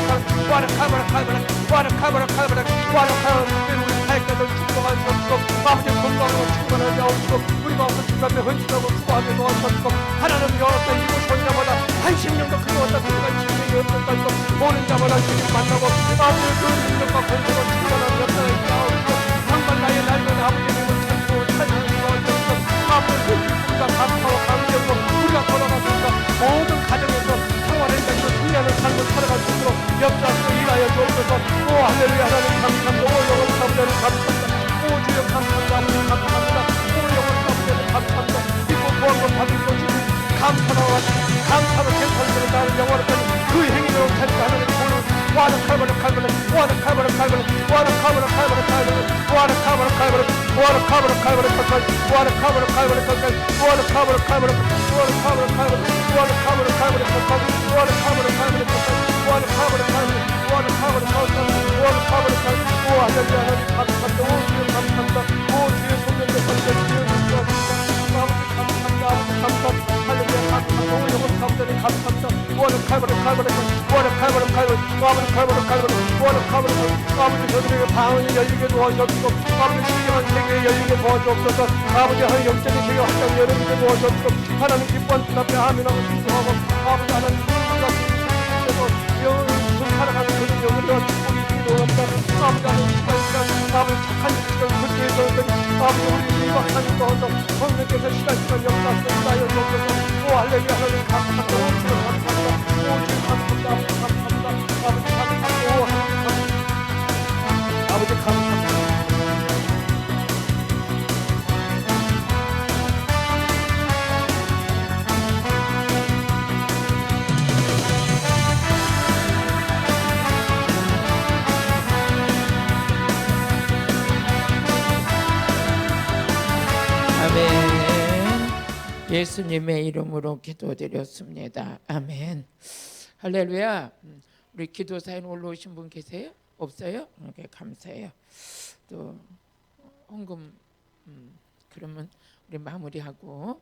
[SPEAKER 1] 와라 카바라 카바라 와라 카바라 카바라 와라 카바라 우리 사역자들 축복하여 주옵소서. 아버지 건강으로 충만하게 하옵소서. 우리 마음을 주님 앞에 헌신하고 수고하게 도와주옵소서. 하나님 여러분 이곳 온 자마다 한심령도 그리웠다 그가 진리가 없었다고 오는 자마다 주님 만나고 아버지 그 능력과 권세로 충만한 역사에 있사옵소서. 정말 나의 낡은 아버지님을 찾고 찾는 도와주옵소서. 아버지 그 기쁨과 감사와 감격으로 우리가 걸어가면서 모든 가정에서 생활의 장에서 승리하는 삶을 살아갈 수 있도록 역사하시고 일하여 주옵소서. 오 할렐루야 하나님 감사합니다. 오 영원 사부자는 감사합니다. 오 주여 감사합니다. 아버지 감사합니다. 오 영원 사부자는 감사합니다. 믿고 구하고 받은 것이 감사로 개선되는 나를 영원하다는 그 행위로 찾는 하나님 보는 와라 카바라 카바라 와라 카바라 카바라 와라 카바라 카바라 카바라 와라 카바라 카바라 와라 카바라 카바라 카바라 와라 카바라 카바라 카바라 와라 카바라 카바라 와라 카바라 카바라 와라 카바라 카바라 카바라 와라 카바라 카바라 카바라 와라 카바라 카바라 와라 카바라 카바라 와라 카바라 카바라 오 할렐루야 하나님 감사합니다. 오 주여 감사합니다. 오 주여 성령의 권세 주여 감사합니다. 아버지 감사합니다. 아버지 감사합니다. 할렐루야 감사합니다. 오 영원 사부자님 감사합니다. 와라 카바라 카바라 와라 카바라 카바라 아버지 카바라 카바라 와라 카바라 아버지 저들에게 방언이 열리게 도와주옵소서. 아버지 신령한 세계에 열리게 도와주옵소서. 아버지 하나님 영적인 세계 확장 열리게 도와주옵소서. 하나님 기뻐한 주 앞에 아멘하고 순종하고 아버지 하나님 우리가 주님께서 영을 살아가는 그런 영으로 축복이 있기도 합니다. 아버지 하나님 시간 아버지 착한 시간 그때에 저들이 아버지 우리 이 박사님도 얻어 성령께서 시간 역사하시는 나여 주옵소서. 오 할렐루야 하나님 감사합니다. 오 주여 감사합니다. 오 주여 감사합니다. 아버지 감사합니다. 아버지 감사합니다. 오 하나님 감사합니다. 아버지 감사합니다.
[SPEAKER 2] 예수님의 이름으로 기도드렸습니다. 아멘. 할렐루야. 우리 기도사인 올라오신 분 계세요? 없어요? 이렇게 감사해요. 또 헌금 그러면 우리 마무리하고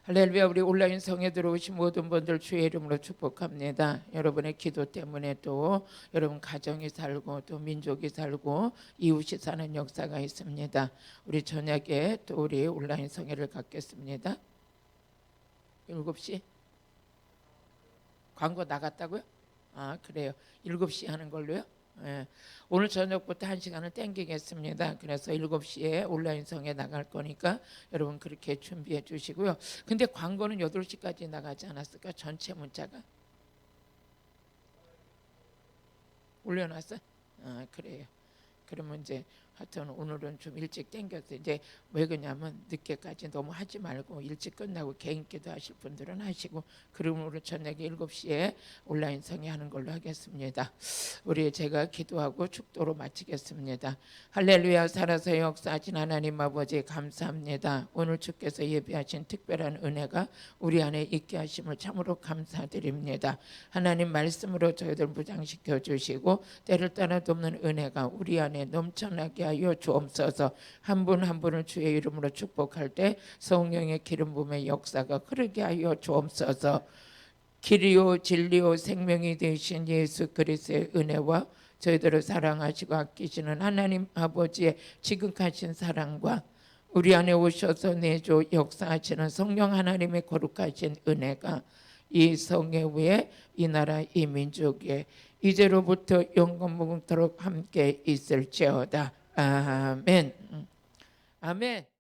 [SPEAKER 2] 할렐루야. 우리 온라인 성에 들어오신 모든 분들 주의 이름으로 축복합니다. 여러분의 기도 때문에 또 여러분 가정이 살고 또 민족이 살고 이웃이 사는 역사가 있습니다. 우리 저녁에 또 우리 온라인 성회를 갖겠습니다. 7시? 광고 나갔다고요? 아 그래요. 7시 하는 걸로요? 예. 오늘 저녁부터 1시간을 땡기겠습니다. 그래서 7시에 온라인 성에 나갈 거니까 여러분 그렇게 준비해 주시고요. 근데 광고는 8시까지 나가지 않았을까? 전체 문자가 올려놨어요? 아 그래요. 그러면 이제 하여튼 오늘은 좀 일찍 땡겼어요. 이제 왜 그러냐면 늦게까지 너무 하지 말고 일찍 끝나고 개인 기도 하실 분들은 하시고, 그러므로 저녁에 7시에 온라인 성회하는 걸로 하겠습니다. 우리 제가 기도하고 축도로 마치겠습니다. 할렐루야. 살아서 역사하신 하나님 아버지 감사합니다. 오늘 주께서 예비하신 특별한 은혜가 우리 안에 있게 하심을 참으로 감사드립니다. 하나님 말씀으로 저희들 무장시켜 주시고 때를 따라 돕는 은혜가 우리 안에 넘쳐나게 하여 주옵소서. 한 분 한 분을 주의 이름으로 축복할 때 성령의 기름 부음의 역사가 흐르게 하여 주옵소서. 길이요 진리요 생명이 되신 예수 그리스도의 은혜와 저희들을 사랑하시고 아끼시는 하나님 아버지의 지극하신 사랑과 우리 안에 오셔서 내조 역사하시는 성령 하나님의 거룩하신 은혜가 이 성회 위에 이 나라 이 민족에 이제로부터 영원 무궁토록 함께 있을지어다. 아멘. 아멘.